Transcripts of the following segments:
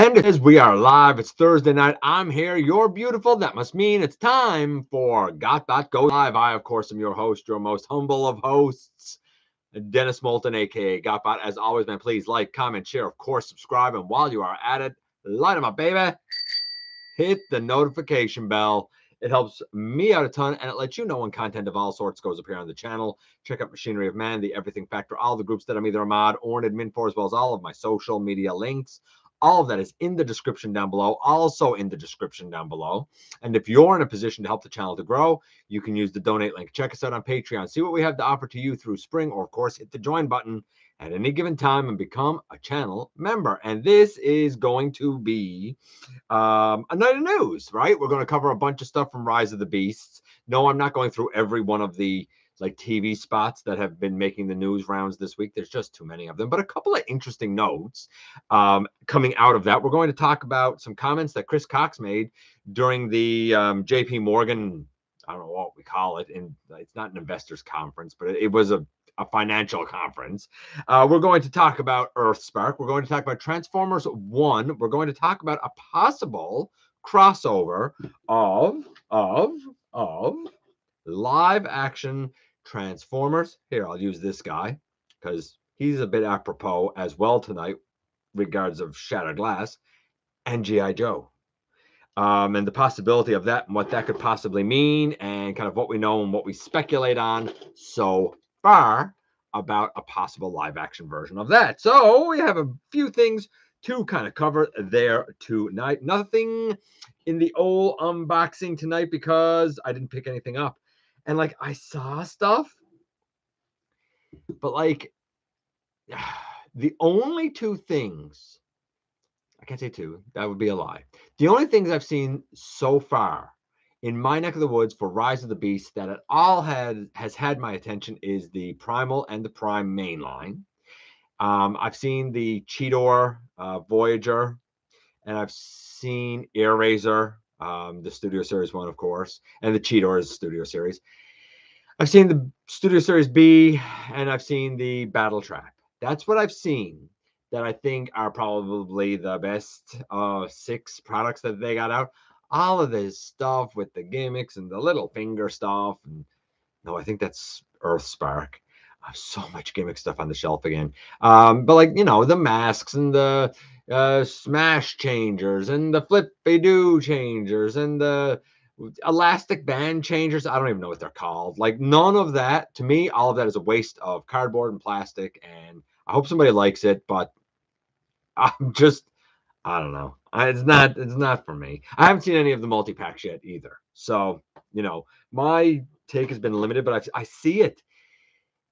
And as we are live, it's Thursday night. I'm here. You're beautiful. That must mean it's time for GotBot Goes Live. I, of course, am your host, your most humble of hosts, Dennis Moulton, aka GotBot. As always, man, please like, comment, share, of course, subscribe. And while you are at it, light them up, baby. Hit the notification bell. It helps me out a ton, and it lets you know when content of all sorts goes up here on the channel. Check out Machinery of Man, The Everything Factor, all the groups that I'm either a mod or an admin for, as well as all of my social media links. All of that is in the description down below, also in the description down below. And if you're in a position to help the channel to grow, you can use the donate link. Check us out on Patreon. See what we have to offer to you through Spring, or, of course, hit the join button at any given time and become a channel member. And this is going to be a night of news, right? We're going to cover a bunch of stuff from Rise of the Beasts. No, I'm not going through every one of the TV spots that have been making the news rounds this week. There's just too many of them, but a couple of interesting notes coming out of that. We're going to talk about some comments that Chris Cox made during the JP Morgan, I don't know what we call it, and it's not an investors conference, but it was a financial conference. We're going to talk about Earthspark. We're going to talk about Transformers 1. We're going to talk about a possible crossover of live action Transformers. Here, I'll use this guy because he's a bit apropos as well tonight, regards of Shattered Glass and G.I. Joe. And the possibility of that and what that could possibly mean, and kind of what we know and what we speculate on so far about a possible live action version of that. So we have a few things to kind of cover there tonight. Nothing in the old unboxing tonight because I didn't pick anything up. And I saw stuff, but the only two things, I can't say two, that would be a lie. The only things I've seen so far in my neck of the woods for Rise of the Beast that at all has had my attention is the Primal and the Prime mainline. I've seen the Cheetor Voyager, and I've seen Air Razor, the Studio Series 1, of course, and the Cheetor's Studio Series. I've seen the Studio Series B, and I've seen the Battle Trap. That's what I've seen that I think are probably the best 6 products that they got out. All of this stuff with the gimmicks and the little finger stuff. And no, I think that's Earthspark. I have so much gimmick stuff on the shelf again. But the masks and the smash changers and the flippy-doo changers and the elastic band changers. I don't even know what they're called. None of that, to me, all of that is a waste of cardboard and plastic. And I hope somebody likes it, but I don't know. It's not for me. I haven't seen any of the multi-packs yet either. So, my take has been limited, but I see it.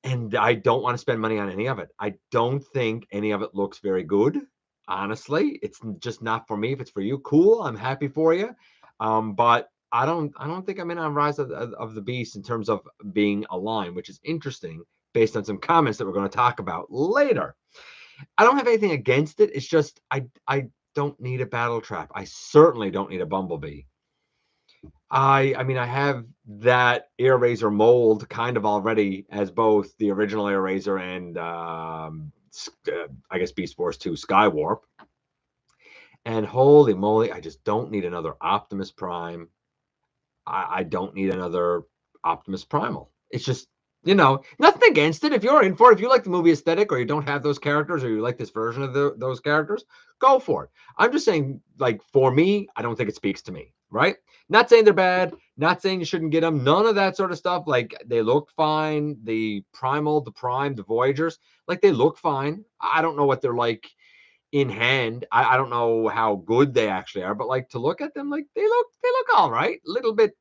And I don't want to spend money on any of it. I don't think any of it looks very good. Honestly, it's just not for me. If it's for you, cool. I'm happy for you. But I don't think I'm in on Rise of the Beast in terms of being aligned, which is interesting based on some comments that we're going to talk about later. I don't have anything against it. It's just I don't need a Battle Trap. I certainly don't need a Bumblebee. I mean, I have that Air Razor mold kind of already as both the original Air Razor and I guess Beast Force 2 Skywarp. And holy moly, I just don't need another Optimus Prime. I don't need another Optimus Primal. It's just, nothing against it. If you're in for it, if you like the movie aesthetic, or you don't have those characters, or you like this version of those characters, go for it. I'm just saying, for me, I don't think it speaks to me, right? Not saying they're bad, not saying you shouldn't get them, none of that sort of stuff. They look fine. The Primal, the Prime, the Voyagers, they look fine. I don't know what they're like in hand. I don't know how good they actually are, but to look at them, they look all right. Little bit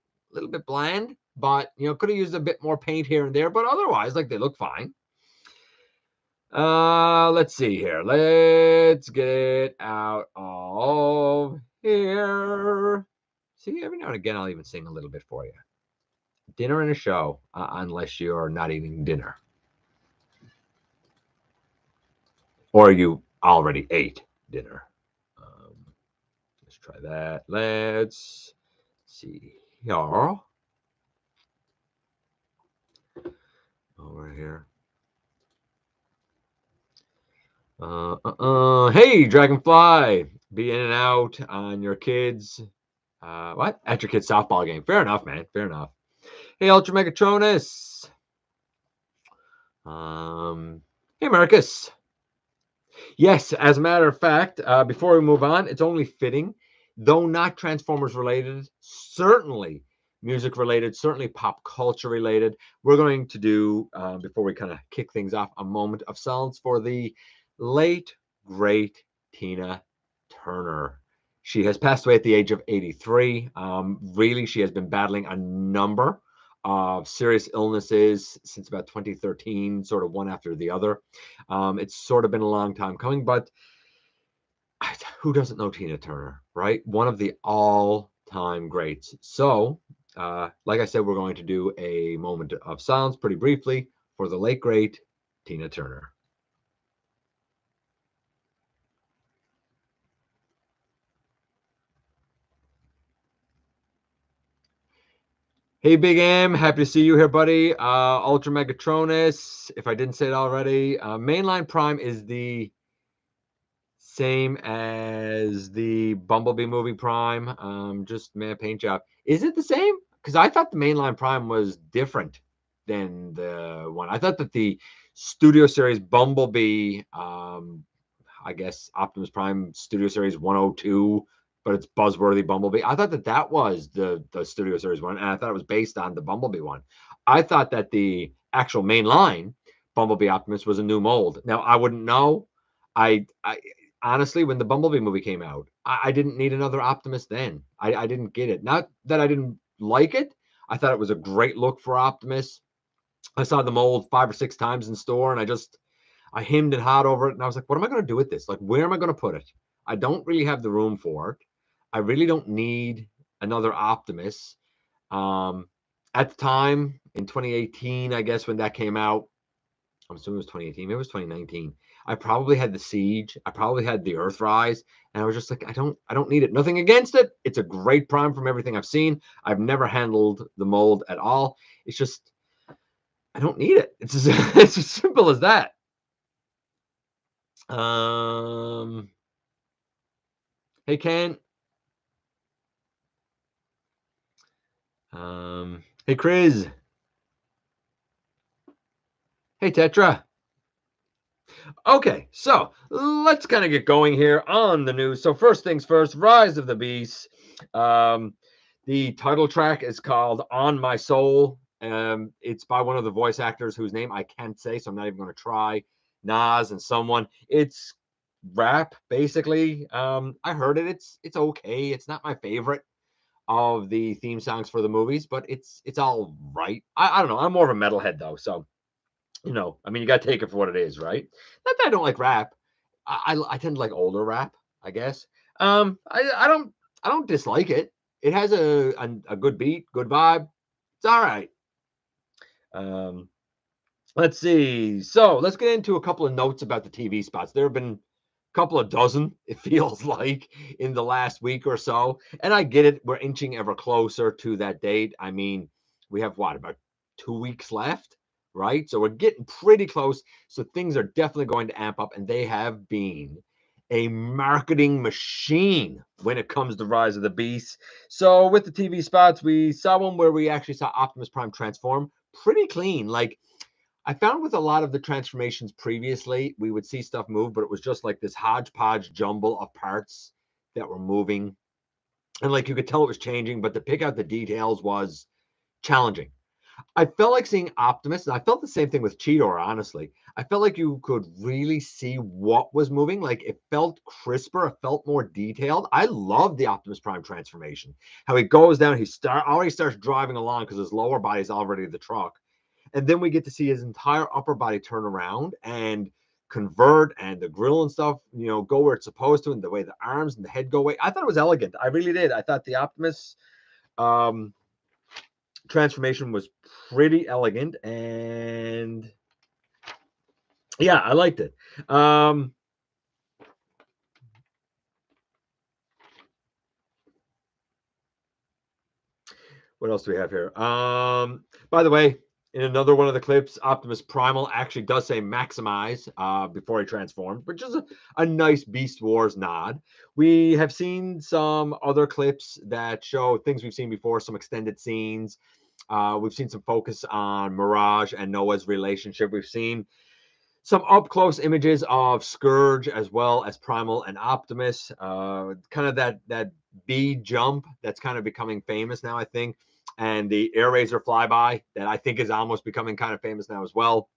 bland, but could have used a bit more paint here and there, but otherwise they look fine. Let's see here. Let's get out of here. See, every now and again I'll even sing a little bit for you. Dinner and a show, unless you're not eating dinner, or you already ate dinner. Let's try that. Let's see here. Over here. Hey, Dragonfly. be in and out on your kids. What? At your kid's softball game. Fair enough, man. Fair enough. Hey, Ultra Megatronus. Hey, Marcus. Yes, as a matter of fact, before we move on, it's only fitting, though not Transformers related, certainly music related, certainly pop culture related. We're going to do, before we kind of kick things off, a moment of silence for the late, great Tina Turner. She has passed away at the age of 83. Really, she has been battling a number of serious illnesses since about 2013, sort of one after the other. It's sort of been a long time coming, but who doesn't know Tina Turner, right? One of the all-time greats. So, like I said, we're going to do a moment of silence pretty briefly for the late, great Tina Turner. Hey, Big M, happy to see you here, buddy. Ultra Megatronus, if I didn't say it already, Mainline Prime is the same as the Bumblebee movie Prime. Just man, paint job. Is it the same? Because I thought the mainline Prime was different than the one. I thought that the Studio Series Bumblebee, I guess Optimus Prime Studio Series 102, but it's Buzzworthy Bumblebee. I thought that that was the Studio Series one, and I thought it was based on the Bumblebee one. I thought that the actual mainline Bumblebee Optimus was a new mold. Now I wouldn't know. I honestly, when the Bumblebee movie came out, I didn't need another Optimus then. I didn't get it. Not that I didn't like it. I thought it was a great look for Optimus. I saw the mold 5 or 6 times in store, and I hemmed and hawed over it, and I was like, what am I going to do with this? Like, where am I going to put it? I don't really have the room for it. I really don't need another Optimus. Um, at the time in 2018, I guess when that came out, I'm assuming it was 2018. Maybe it was 2019. I probably had the Siege. I probably had the Earthrise, and I was just like, I don't need it. Nothing against it. It's a great prime from everything I've seen. I've never handled the mold at all. It's just I don't need it. It's as simple as that. Um, hey Ken. Hey Chris. Hey Tetra. Okay, so let's kind of get going here on the news. So first things first, Rise of the Beast. Um, the title track is called "On My Soul." It's by one of the voice actors whose name I can't say, so I'm not even going to try. Nas and someone. It's rap basically. I heard it. It's okay. It's not my favorite of the theme songs for the movies, but it's all right. I don't know. I'm more of a metalhead though, so I mean, you got to take it for what it is, right? Not that I don't like rap. I tend to like older rap, I guess. I don't dislike it. It has a good beat, good vibe. It's all right. Um, let's see. So let's get into a couple of notes about the TV spots. There have been a couple of dozen, it feels like, in the last week or so. And I get it. We're inching ever closer to that date. I mean, we have what, about 2 weeks left, right? So we're getting pretty close. So things are definitely going to amp up, and they have been a marketing machine when it comes to Rise of the Beast. So with the TV spots, we saw one where we actually saw Optimus Prime transform pretty clean. Like, I found with a lot of the transformations previously, we would see stuff move, but it was just like this hodgepodge jumble of parts that were moving. And like you could tell it was changing, but to pick out the details was challenging. I felt like seeing Optimus, and I felt the same thing with Cheetor, honestly. I felt like you could really see what was moving. Like it felt crisper, it felt more detailed. I love the Optimus Prime transformation. How he goes down, already starts driving along because his lower body is already the truck. And then we get to see his entire upper body turn around and convert, and the grill and stuff, go where it's supposed to, and the way the arms and the head go away. I thought it was elegant. I really did. I thought the Optimus um, transformation was pretty elegant, and yeah, I liked it. What else do we have here? By the way, In another one of the clips, Optimus Primal actually does say maximize before he transforms, which is a nice Beast Wars nod. We have seen some other clips that show things we've seen before, some extended scenes. We've seen some focus on Mirage and Noah's relationship. We've seen some up close images of Scourge as well as Primal and Optimus. Kind of that B jump that's kind of becoming famous now, I think. And the Air Razor flyby that I think is almost becoming kind of famous now as well.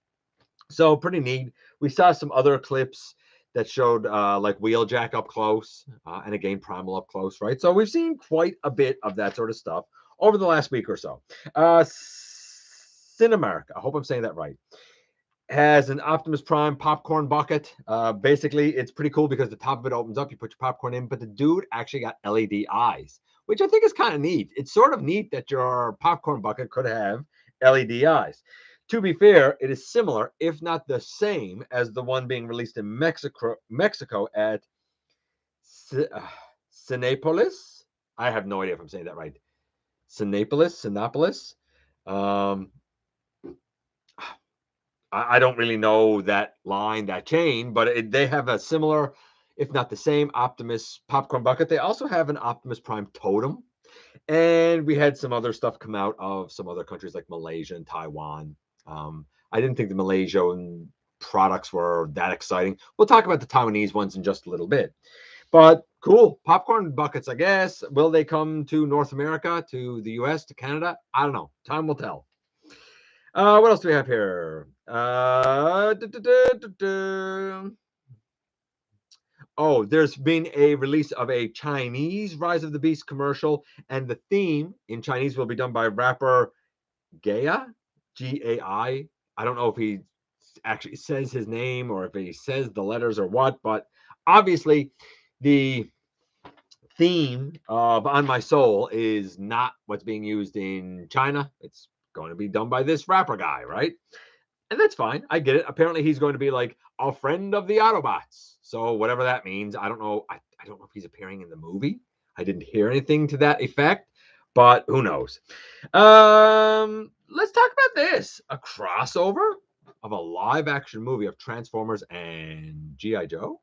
So pretty neat. We saw some other clips that showed like Wheeljack up close and again Primal up close, right? So we've seen quite a bit of that sort of stuff over the last week or so. Cinemark, I hope I'm saying that right, has an Optimus Prime popcorn bucket. Basically, it's pretty cool because the top of it opens up. You put your popcorn in, but the dude actually got LED eyes, which I think is kind of neat. It's sort of neat that your popcorn bucket could have LED eyes. To be fair, it is similar, if not the same, as the one being released in Mexico at Cinepolis. I have no idea if I'm saying that right. Cinepolis. Um, I don't really know that line, that chain, but they have a similar, if not the same, Optimus popcorn bucket. They also have an Optimus Prime totem. And we had some other stuff come out of some other countries like Malaysia and Taiwan. I didn't think the Malaysian products were that exciting. We'll talk about the Taiwanese ones in just a little bit. But cool, popcorn buckets, I guess. Will they come to North America, to the US, to Canada? I don't know. Time will tell. What else do we have here? Oh, there's been a release of a Chinese Rise of the Beast commercial, and the theme in Chinese will be done by rapper Gai, Gai. I don't know if he actually says his name or if he says the letters or what, but obviously the theme of On My Soul is not what's being used in China. It's going to be done by this rapper guy, right? And that's fine. I get it. Apparently, he's going to be like a friend of the Autobots. So whatever that means, I don't know. I don't know if he's appearing in the movie. I didn't hear anything to that effect, but who knows? Let's talk about this: a crossover of a live-action movie of Transformers and G.I. Joe.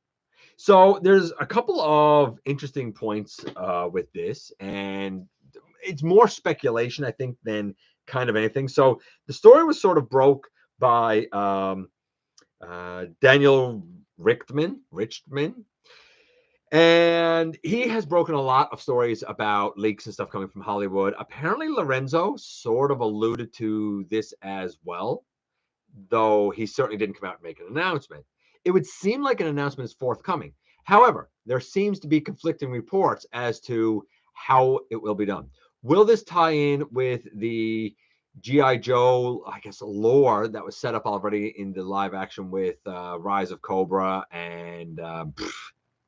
So there's a couple of interesting points with this, and it's more speculation, I think, than kind of anything. So the story was sort of broke by Daniel Richtman, and he has broken a lot of stories about leaks and stuff coming from Hollywood. Apparently, Lorenzo sort of alluded to this as well, though he certainly didn't come out and make an announcement. It would seem like an announcement is forthcoming. However, there seems to be conflicting reports as to how it will be done. Will this tie in with the G.I. Joe, I guess, lore that was set up already in the live action with Rise of Cobra and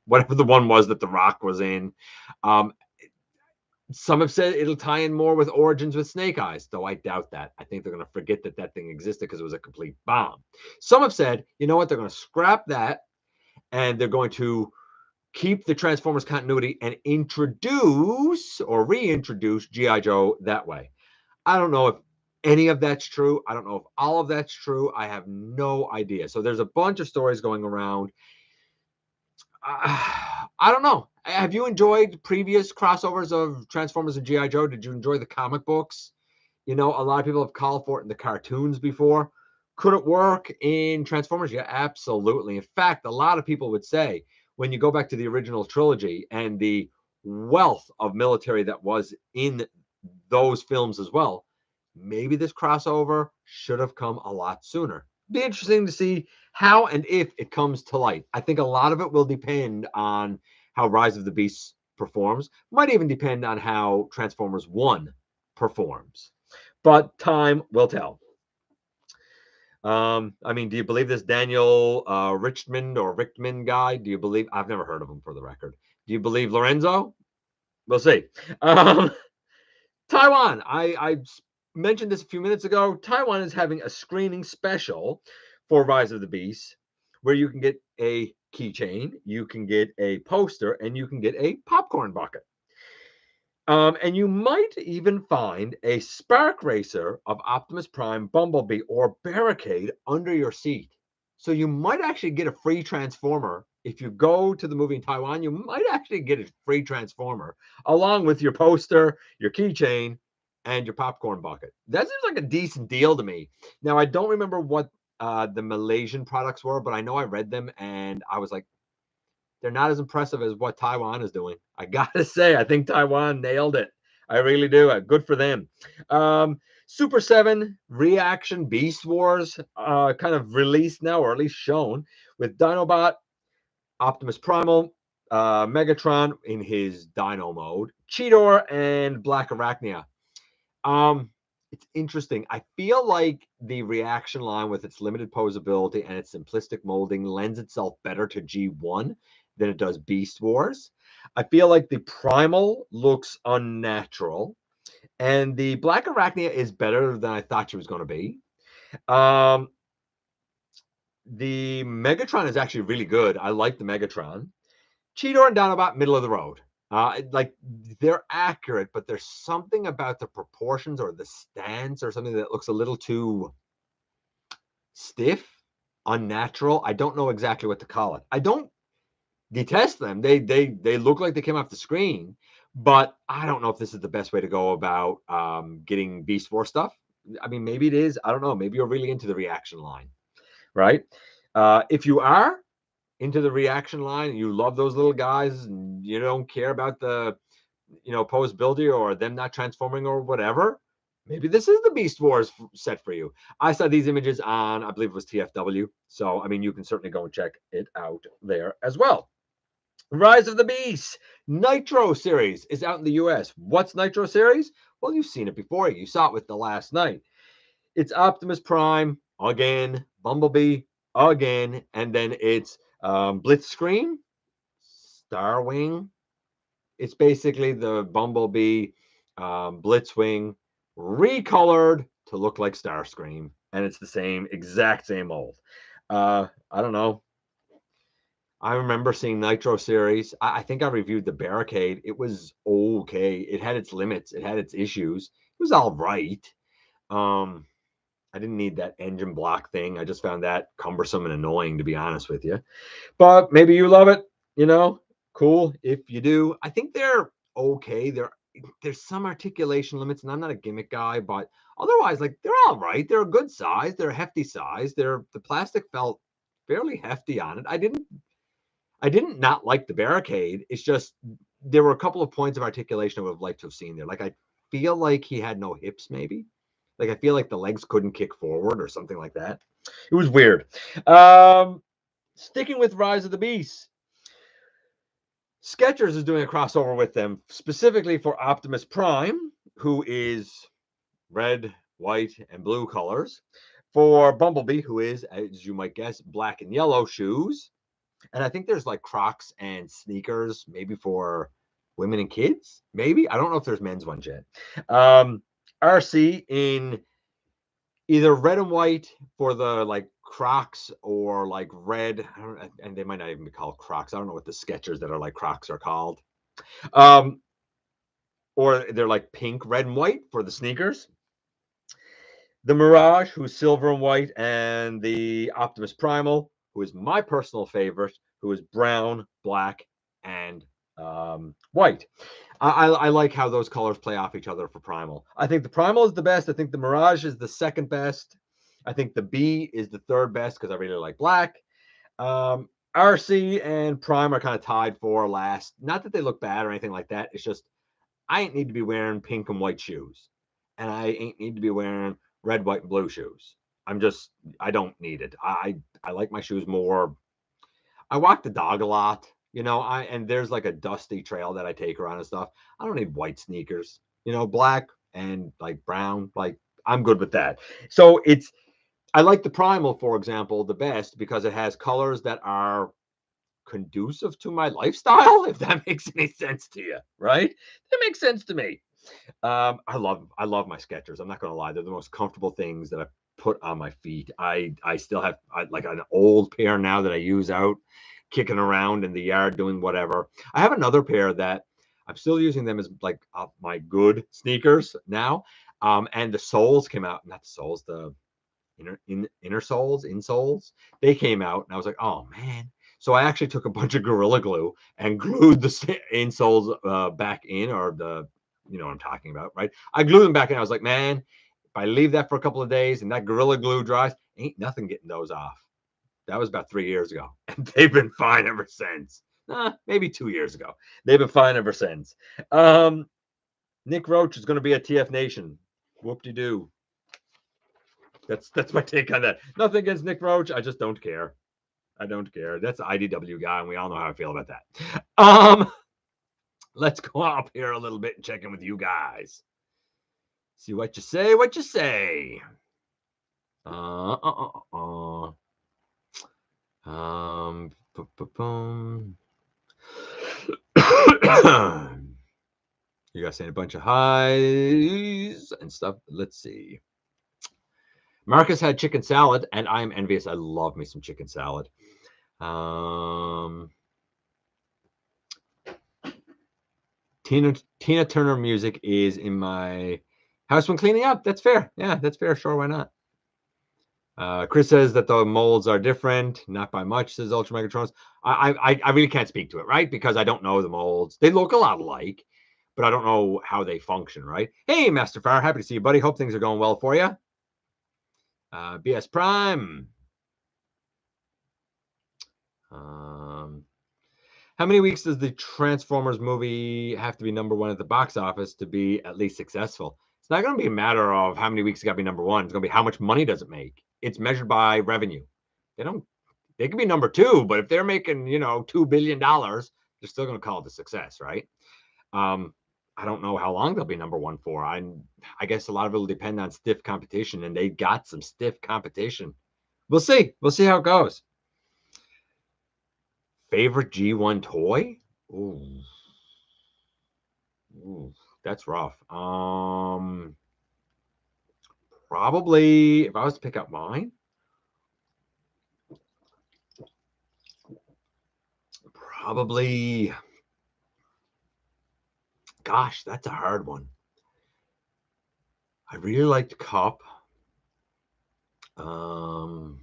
whatever the one was that The Rock was in? Um, some have said it'll tie in more with Origins with Snake Eyes, though I doubt that. I think they're going to forget that that thing existed because it was a complete bomb. Some have said, you know what, they're going to scrap that and they're going to keep the Transformers continuity and introduce or reintroduce G.I. Joe that way. I don't know if any of that's true. I don't know if all of that's true. I have no idea. So there's a bunch of stories going around. I don't know. Have you enjoyed previous crossovers of Transformers and G.I. Joe? Did you enjoy the comic books? You know, a lot of people have called for it in the cartoons before. Could it work in Transformers? Yeah, absolutely. In fact, a lot of people would say when you go back to the original trilogy and the wealth of military that was in those films as well, maybe this crossover should have come a lot sooner. Be interesting to see how and if it comes to light. I think a lot of it will depend on how Rise of the Beasts performs. Might even depend on how Transformers 1 performs. But time will tell. I mean, do you believe this Daniel Richtman guy? Do you believe? I've never heard of him for the record. Do you believe Lorenzo? We'll see. Um, Taiwan. I mentioned this a few minutes ago. Taiwan is having a screening special for Rise of the Beast where you can get a keychain, you can get a poster, and you can get a popcorn bucket. And you might even find a Spark Racer of Optimus Prime, Bumblebee, or Barricade under your seat. So you might actually get a free Transformer. If you go to the movie in Taiwan, you might actually get a free Transformer along with your poster, your keychain, and your popcorn bucket. That seems like a decent deal to me. Now, I don't remember what the Malaysian products were, but I know I read them and I was like, they're not as impressive as what Taiwan is doing. I gotta say, I think Taiwan nailed it. I really do. Good for them. Super 7 Reaction Beast Wars kind of released now, or at least shown, with Dinobot, Optimus Primal, Megatron in his Dino mode, Cheetor, and Black Arachnia. It's interesting. I feel like the reaction line with its limited posability and its simplistic molding lends itself better to G1 than it does Beast Wars. I feel like the Primal looks unnatural, and the Black Arachnia is better than I thought she was going to be. The Megatron is actually really good. I like the Megatron. Cheetor and Dinobot, middle of the road. Like they're accurate, but there's something about the proportions or the stance or something that looks a little too stiff, unnatural. I don't know exactly what to call it. I don't detest them. They look like they came off the screen, but I don't know if this is the best way to go about getting Beast Wars stuff. I mean, maybe it is. I don't know. Maybe you're really into the reaction line, right? If you are into the reaction line and you love those little guys and you don't care about the posability or them not transforming or whatever, maybe this is the Beast Wars set for you. I saw these images on, I believe it was TFW, so I mean you can certainly go and check it out there as well. Rise of the Beast Nitro series is out in the US. What's Nitro series? Well, you've seen it before. You saw it with the last night. It's Optimus Prime again, Bumblebee again, and then it's Blitzscream, Starwing. It's basically the Bumblebee Blitzwing recolored to look like Starscream, and it's the exact same mold. I don't know. I remember seeing Nitro series. I think I reviewed the Barricade. It was okay. It had its limits. It had its issues. It was all right. I didn't need that engine block thing. I just found that cumbersome and annoying, to be honest with you. But maybe you love it. Cool if you do. I think they're okay. There's some articulation limits, and I'm not a gimmick guy, but otherwise, like they're all right. They're a good size. They're a hefty size. The plastic felt fairly hefty on it. I didn't not like the Barricade. It's just there were a couple of points of articulation I would have liked to have seen there. Like I feel like he had no hips, maybe. Like I feel like the legs couldn't kick forward or something like that. It was weird. Sticking with Rise of the Beast, Skechers is doing a crossover with them specifically for Optimus Prime, who is red, white, and blue colors. For Bumblebee, who is, as you might guess, black and yellow shoes. And I think there's like Crocs and sneakers, maybe for women and kids. Maybe. I don't know if there's men's ones yet. RC in either red and white for the like Crocs or like red. And they might not even be called Crocs. I don't know what the Skechers that are like Crocs are called. Or they're like pink, red, and white for the sneakers. The Mirage, who's silver and white, and the Optimus Primal, who is my personal favorite, who is brown, black, and white. I like how those colors play off each other for Primal. I think the Primal is the best. I think the Mirage is the second best. I think the B is the third best because I really like black. RC and Prime are kind of tied for last. Not that they look bad or anything like that. It's just I ain't need to be wearing pink and white shoes, and I ain't need to be wearing red, white, and blue shoes. I don't need it. I like my shoes more. I walk the dog a lot, and there's like a dusty trail that I take around and stuff. I don't need white sneakers, black and like brown. Like I'm good with that. So I like the Primal, for example, the best because it has colors that are conducive to my lifestyle, if that makes any sense to you, right? That makes sense to me. I love my Skechers. I'm not gonna lie, they're the most comfortable things that I put on my feet. I still have like an old pair now that I use out kicking around in the yard doing whatever. I have another pair that I'm still using them as like my good sneakers now. And the soles came out, not the soles, the inner soles, insoles. They came out, and I was like, oh man. So I actually took a bunch of Gorilla Glue and glued the insoles back in, or you know what I'm talking about, right? I glued them back in. I was like, man, if I leave that for a couple of days and that Gorilla Glue dries, ain't nothing getting those off. That was about 3 years ago, and they've been fine ever since. Maybe 2 years ago. They've been fine ever since. Nick Roach is going to be at TF Nation. Whoop-de-doo. That's my take on that. Nothing against Nick Roach. I just don't care. I don't care. That's an IDW guy, and we all know how I feel about that. Let's go up here a little bit and check in with you guys. See what you say. What you say. You guys saying a bunch of highs and stuff. Let's see. Marcus had chicken salad, and I'm envious. I love me some chicken salad. Tina Turner music is in my house when cleaning up. That's fair. Yeah, that's fair. Sure, why not? Chris says that the molds are different, not by much, says Ultra Megatrons. I really can't speak to it, right? Because I don't know the molds. They look a lot alike, but I don't know how they function, right? Hey, Master Fire, happy to see you, buddy. Hope things are going well for you. BS Prime. How many weeks does the Transformers movie have to be #1 at the box office to be at least successful? It's not going to be a matter of how many weeks it got to be #1. It's going to be how much money does it make. It's measured by revenue. They can be #2, but if they're making, $2 billion, they're still going to call it a success, right? I don't know how long they'll be #1 for. I guess a lot of it will depend on stiff competition, and they got some stiff competition. We'll see. We'll see how it goes. Favorite G1 toy? Ooh, that's rough. Probably if I was to pick up mine, probably. Gosh, that's a hard one. I really liked Cup. I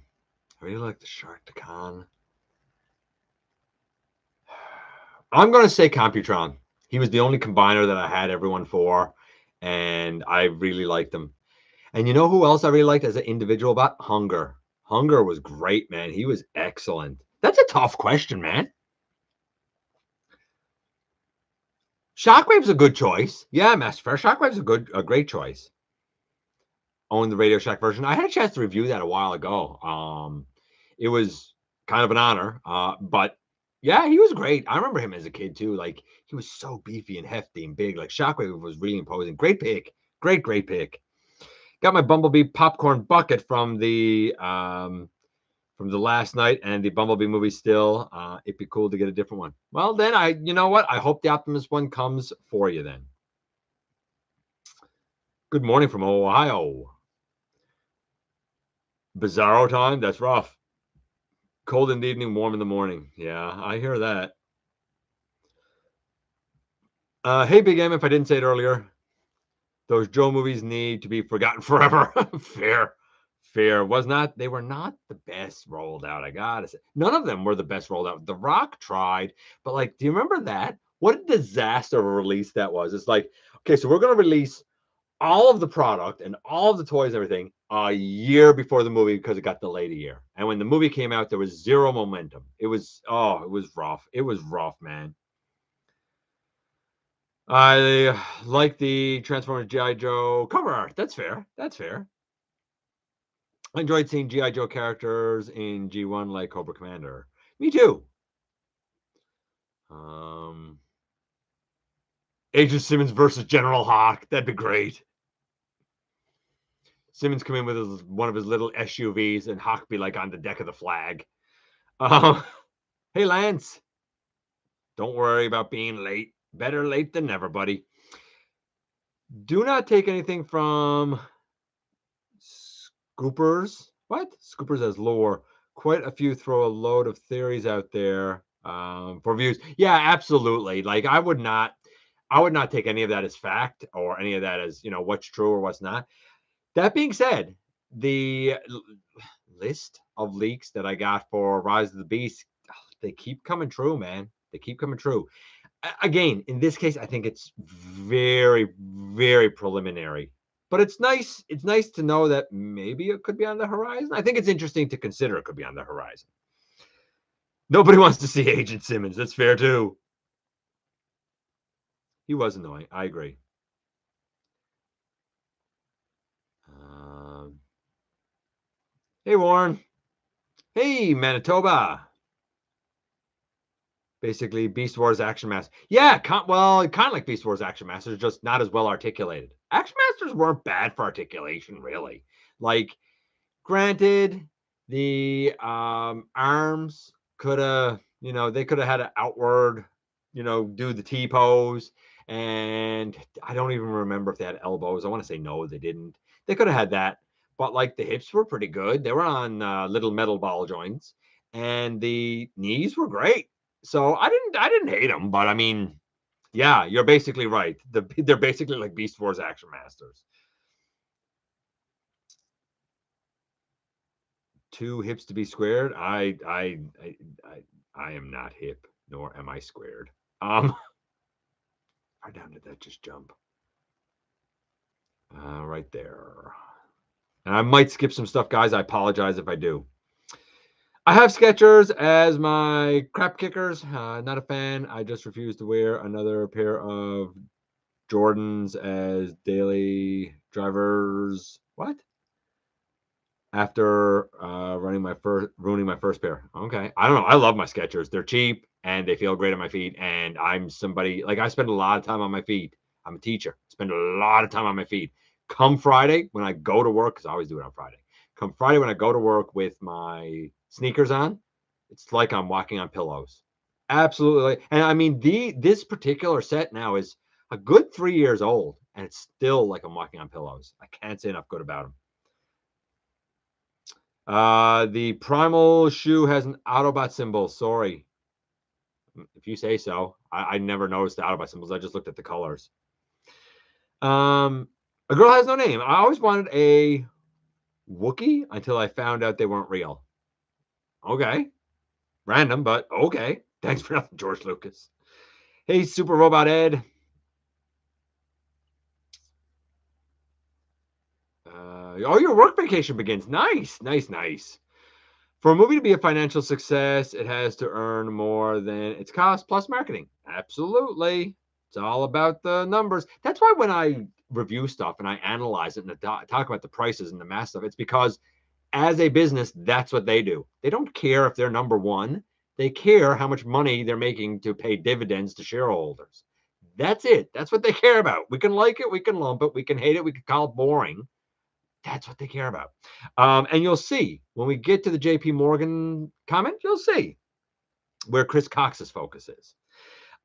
really like the Sharktacon. I'm gonna say Computron. He was the only combiner that I had everyone for, and I really liked him. And you know who else I really liked as an individual bot? Hunger. Hunger was great, man. He was excellent. That's a tough question, man. Shockwave's a good choice. Yeah, Master Fair. Shockwave's a great choice. Own the Radio Shack version. I had a chance to review that a while ago. It was kind of an honor. But yeah, he was great. I remember him as a kid too. Like, he was so beefy and hefty and big. Like, Shockwave was really imposing. Great pick. Great pick. Got my Bumblebee popcorn bucket from the last night, and the Bumblebee movie still. It'd be cool to get a different one. Well, then you know what? I hope the Optimus one comes for you then. Good morning from Ohio. Bizarro time? That's rough. Cold in the evening, warm in the morning. Yeah, I hear that. Hey, Big M, if I didn't say it earlier, those Joe movies need to be forgotten forever. Fair. They were not the best rolled out, I gotta say. None of them were the best rolled out. The Rock tried, but like, do you remember that? What a disaster of a release that was. It's like, okay, so we're gonna release all of the product and all of the toys, everything, a year before the movie because it got delayed a year. And when the movie came out, there was zero momentum. It was rough. It was rough, man. I like the Transformers G.I.Joe cover art. That's fair. I enjoyed seeing G.I. Joe characters in G1 like Cobra Commander. Me too. Agent Simmons versus General Hawk. That'd be great. Simmons come in with one of his little SUVs, and Hawk be like on the deck of the Flag. Hey, Lance. Don't worry about being late. Better late than never, buddy. Do not take anything from Scoopers. What? Scoopers as lore. Quite a few throw a load of theories out there for views. Yeah, absolutely. Like, I would not. I would not take any of that as fact or any of that as, what's true or what's not. That being said, the list of leaks that I got for Rise of the Beast, they keep coming true, man. They keep coming true. Again, in this case, I think it's very, very preliminary. But it's nice. It's nice to know that maybe it could be on the horizon. I think it's interesting to consider it could be on the horizon. Nobody wants to see Agent Simmons. That's fair too. He was annoying. I agree. Hey, Warren. Hey, Manitoba. Basically, Beast Wars Action Master. Yeah, well, kind of like Beast Wars Action Masters, just not as well articulated. Action Masters weren't bad for articulation, really. Like, granted, the arms could have, they could have had an outward, do the T pose. And I don't even remember if they had elbows. I want to say no, they didn't. They could have had that. But like the hips were pretty good. They were on little metal ball joints, and the knees were great. So I didn't hate them, but I mean, yeah, you're basically right. They're basically like Beast Wars Action Masters. Two hips to be squared. I am not hip, nor am I squared. How down did that just jump? Right there. And I might skip some stuff, guys. I apologize if I do. I have Skechers as my crap kickers. Not a fan. I just refuse to wear another pair of Jordans as daily drivers. What? After ruining my first pair. Okay. I don't know. I love my Skechers. They're cheap and they feel great on my feet. And I'm somebody like I spend a lot of time on my feet. I'm a teacher. Spend a lot of time on my feet. Come Friday when I go to work, because I always do it on Friday. Come Friday when I go to work with my sneakers on, it's like I'm walking on pillows. Absolutely. And I mean this particular set now is a good 3 years old, and it's still like I'm walking on pillows. I can't say enough good about them. The primal shoe has an Autobot symbol. Sorry. If you say so. I never noticed the Autobot symbols. I just looked at the colors. A girl has no name. I always wanted a Wookiee until I found out they weren't real. Okay. Random, but okay. Thanks for nothing, George Lucas. Hey, Super Robot Ed. Your work vacation begins. Nice, nice, nice. For a movie to be a financial success, it has to earn more than its cost plus marketing. Absolutely. It's all about the numbers. That's why when I review stuff and I analyze it and talk about the prices and the math stuff, it's because as a business, that's what they do. They don't care if they're number one. They care how much money they're making to pay dividends to shareholders. That's it. That's what they care about. We can like it, we can lump it, we can hate it, we can call it boring. That's what they care about. And you'll see when we get to the JP Morgan comment, you'll see where Chris Cox's focus is.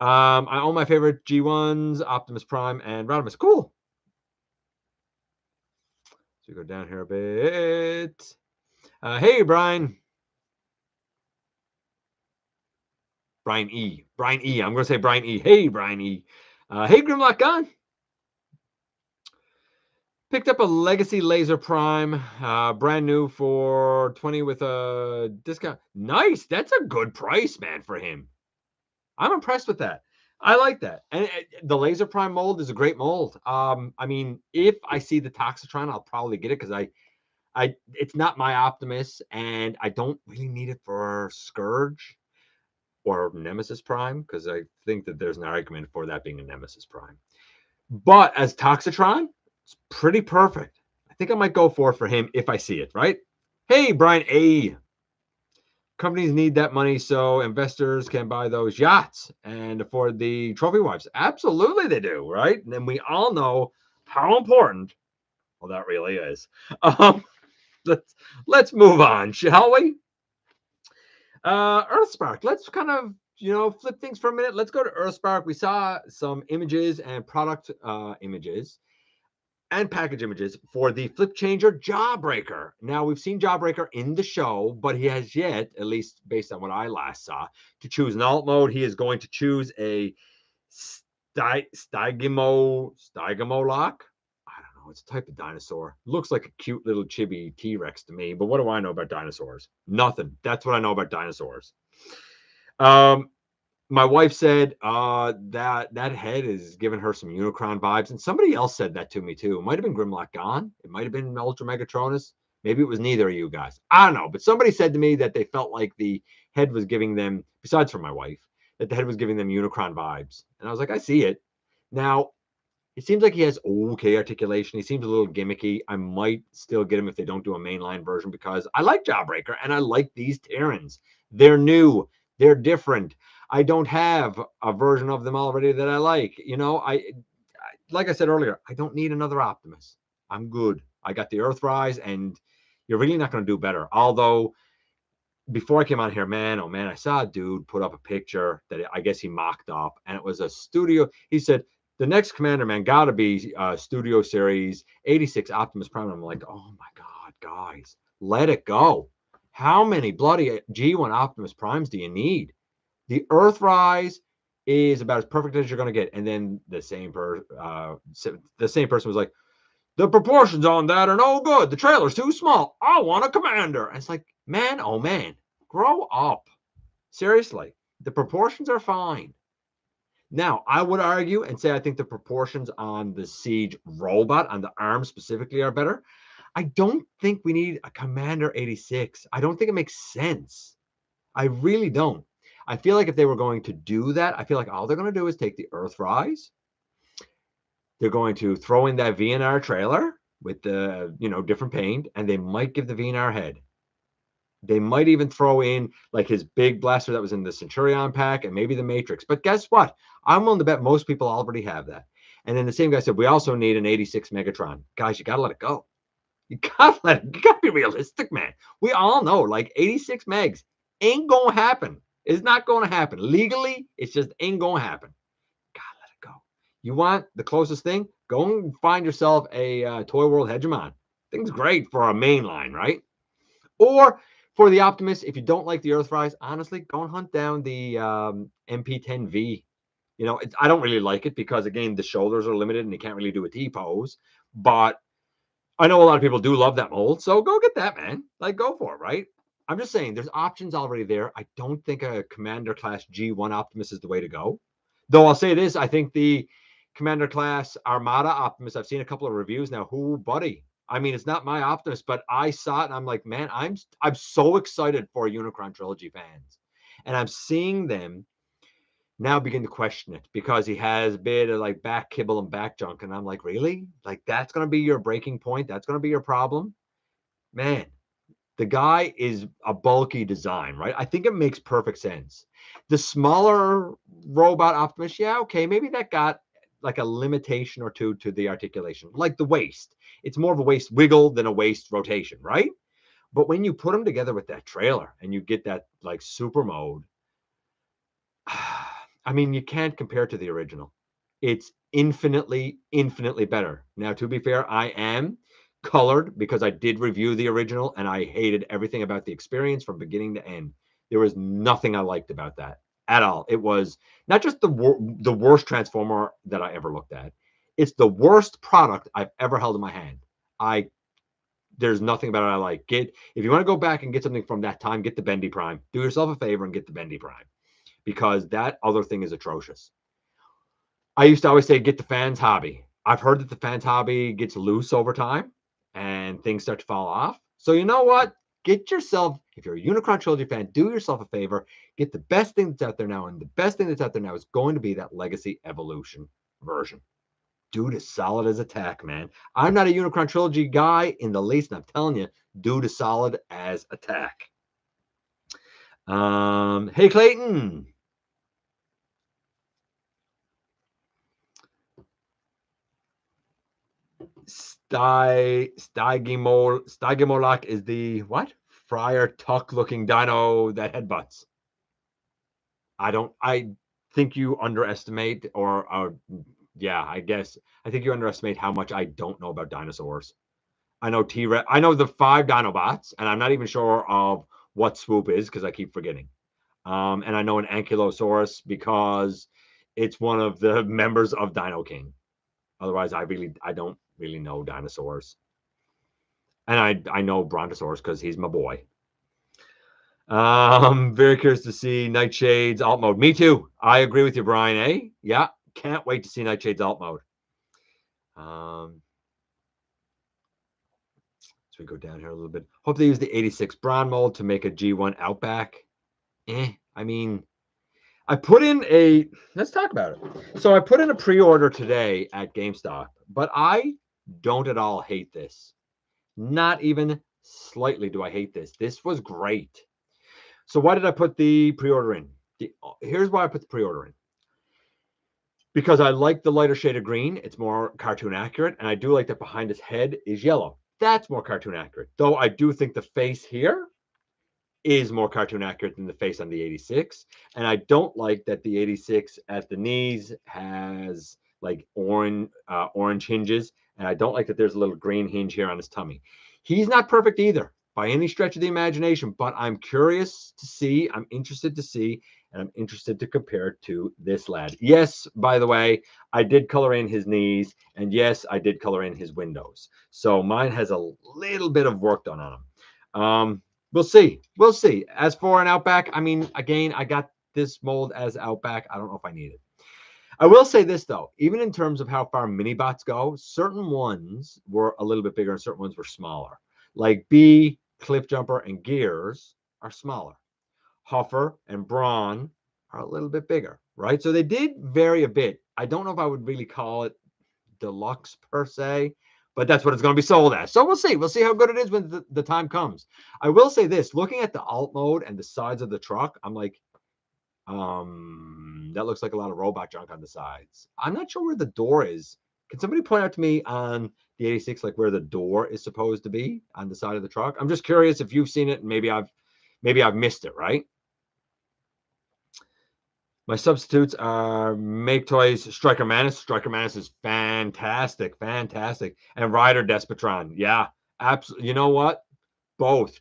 I own my favorite G1s, Optimus Prime and Rodimus. Cool. So we go down here a bit. Hey, Brian. Brian E. Brian E. I'm going to say Brian E. Hey, Brian E. Hey, Grimlock Gun. Picked up a Legacy Laser Prime, brand new for 20 with a discount. Nice. That's a good price, man, for him. I'm impressed with that. I like that. And the Laser Prime mold is a great mold. I mean, if I see the Toxitron, I'll probably get it because it's not my Optimus, and I don't really need it for Scourge or Nemesis Prime, because I think that there's an argument for that being a Nemesis Prime. But as Toxitron, it's pretty perfect. I think I might go for it for him if I see it, right? Hey, Brian A. Companies need that money so investors can buy those yachts and afford the trophy wives. Absolutely they do, right? And we all know how important, well, that really is. Let's move on, shall we? Earthspark. Let's kind of flip things for a minute. Let's go to Earthspark. We saw some images and product images and package images for the Flip Changer Jawbreaker. Now, we've seen Jawbreaker in the show, but he has yet, at least based on what I last saw, to choose an alt mode. He is going to choose a Stygimoloch. I don't know. It's a type of dinosaur. Looks like a cute little chibi T-Rex to me. But what do I know about dinosaurs? Nothing. That's what I know about dinosaurs. Um, my wife said that head is giving her some Unicron vibes, and somebody else said that to me too. It might have been Grimlock Gone. It might have been Ultra Megatronus. Maybe it was neither of you guys. I don't know, but somebody said to me that they felt like the head was giving them, besides from my wife, that the head was giving them Unicron vibes, and I was like, I see it. Now it seems like he has okay articulation. He seems a little gimmicky. I might still get him if they don't do a mainline version because I like Jawbreaker and I like these Terrans. They're new. They're different. I don't have a version of them already that I like. Like I said earlier, I don't need another Optimus. I'm good. I got the Earthrise, and you're really not going to do better. Although before I came on here, man, oh man, I saw a dude put up a picture that I guess he mocked up, and it was a studio. He said the next Commander, man, gotta be Studio Series 86 Optimus Prime. And I'm like, oh my god, guys, let it go. How many bloody G1 Optimus Primes do you need? The Earthrise is about as perfect as you're gonna get. And then the same person was like, the proportions on that are no good. The trailer's too small. I want a Commander. And it's like, man, oh man, grow up. Seriously, the proportions are fine. Now, I would argue and say I think the proportions on the Siege robot, on the arm specifically, are better. I don't think we need a Commander 86. I don't think it makes sense. I really don't. I feel like if they were going to do that, I feel like all they're going to do is take the Earthrise. They're going to throw in that VNR trailer with the, different paint, and they might give the VNR head. They might even throw in like his big blaster that was in the Centurion pack and maybe the Matrix. But guess what? I'm willing to bet most people already have that. And then the same guy said, we also need an 86 Megatron. Guys, you got to let it go. You got to be realistic, man. We all know like 86 megs ain't going to happen. It's not going to happen. Legally, it's just ain't going to happen. Gotta let it go. You want the closest thing? Go and find yourself a Toy World Hegemon. Thing's great for a mainline, right? Or for the Optimus, if you don't like the Earthrise, honestly, go and hunt down the MP10V. I don't really like it because, again, the shoulders are limited and you can't really do a T-pose. But I know a lot of people do love that mold, so go get that, man. Like, go for it, right? I'm just saying, there's options already there. I don't think a Commander Class G1 Optimus is the way to go. Though I'll say this, I think the Commander Class Armada Optimus, I've seen a couple of reviews now. Who, buddy? I mean, it's not my Optimus, but I saw it and I'm like, man, I'm so excited for Unicron Trilogy fans. And I'm seeing them now begin to question it because he has a bit of like back kibble and back junk. And I'm like, really? Like, that's going to be your breaking point? That's going to be your problem? Man, the guy is a bulky design, right? I think it makes perfect sense. The smaller robot Optimus, yeah, okay, maybe that got like a limitation or two to the articulation, like the waist. It's more of a waist wiggle than a waist rotation, right? But when you put them together with that trailer and you get that like super mode, I mean, you can't compare to the original. It's infinitely, infinitely better. Now, to be fair, I am colored because I did review the original and I hated everything about the experience from beginning to end. There was nothing I liked about that at all. It was not just the worst Transformer that I ever looked at. It's the worst product I've ever held in my hand. There's nothing about it I like. If you want to go back and get something from that time, get the Bendy Prime. Do yourself a favor and get the Bendy Prime because that other thing is atrocious. I used to always say, get the fans hobby. I've heard that the fans hobby gets loose over time and things start to fall off. So you know what? Get yourself, if you're a Unicron Trilogy fan, do yourself a favor. Get the best thing that's out there now. And the best thing that's out there now is going to be that Legacy Evolution version. Dude is solid as attack, man. I'm not a Unicron Trilogy guy in the least, and I'm telling you, dude is solid as attack. Hey, Clayton. Stygimoloch is the what? Friar Tuck looking dino that headbutts. I think you underestimate I think you underestimate how much I don't know about dinosaurs. I know T-Rex. I know the 5 Dinobots, and I'm not even sure of what Swoop is because I keep forgetting. And I know an Ankylosaurus because it's one of the members of Dino King. Otherwise, I don't really know dinosaurs. And I know Brontosaurus because he's my boy. Very curious to see Nightshade's alt mode. Me too. I agree with you, Brian. Yeah, can't wait to see Nightshade's alt mode. So we go down here a little bit. Hope they use the 86 Brawn mold to make a G1 Outback. I mean, I put in a, let's talk about it. So I put in a pre-order today at GameStop, but I don't at all hate this. Not even slightly do I hate this. This was great. So why did I put the pre-order in? Here's why I put the pre-order in. Because I like the lighter shade of green. It's more cartoon accurate. And I do like that behind his head is yellow. That's more cartoon accurate. Though I do think the face here is more cartoon accurate than the face on the 86. And I don't like that the 86 at the knees has like orange hinges. And I don't like that there's a little green hinge here on his tummy. He's not perfect either by any stretch of the imagination, but I'm curious to see, I'm interested to see, and I'm interested to compare it to this lad. Yes, by the way, I did color in his knees, and yes, I did color in his windows. So mine has a little bit of work done on him. We'll see. We'll see. As for an Outback, I mean, again, I got this mold as Outback. I don't know if I need it. I will say this, though. Even in terms of how far mini-bots go, certain ones were a little bit bigger and certain ones were smaller. Like B, Cliffjumper, and Gears are smaller. Huffer and Brawn are a little bit bigger, right? So they did vary a bit. I don't know if I would really call it deluxe per se, but that's what it's going to be sold as. So we'll see. We'll see how good it is when the time comes. I will say this, looking at the alt mode and the sides of the truck, I'm like, that looks like a lot of robot junk on the sides. I'm not sure where the door is. Can somebody point out to me on the 86, like where the door is supposed to be on the side of the truck? I'm just curious if you've seen it and maybe I've missed it, right? My substitutes are Make Toys Striker Manus. Striker Manus is fantastic, fantastic. And Rider Despotron. Yeah, absolutely. You know what? Both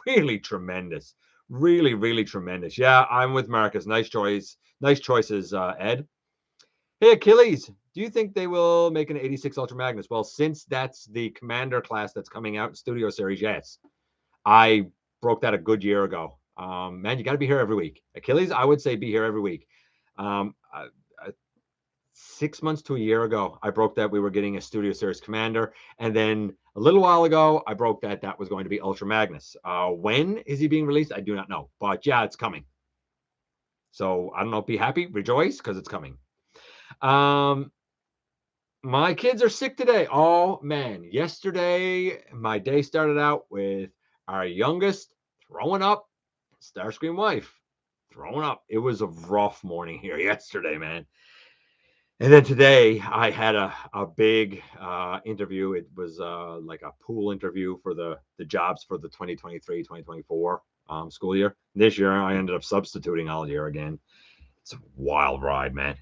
really tremendous. Really, really tremendous. Yeah, I'm with Marcus. Nice choice. Nice choices, Ed. Hey, Achilles, do you think they will make an 86 Ultra Magnus? Well, since that's the Commander class that's coming out in Studio Series, yes. I broke that a good year ago. Man, you got to be here every week. Achilles, I would say be here every week. 6 months to a year ago, I broke that we were getting a Studio Series Commander. And then a little while ago, I broke that was going to be Ultra Magnus. When is he being released? I do not know. But yeah, it's coming. So I don't know, be happy, rejoice, because it's coming. My kids are sick today. Oh, man. Yesterday, my day started out with our youngest throwing up, Starscream wife throwing up. It was a rough morning here yesterday, man. And then today I had a big interview. It was like a pool interview for the jobs for the 2023-2024 school year. This year I ended up substituting all year again. It's a wild ride, man.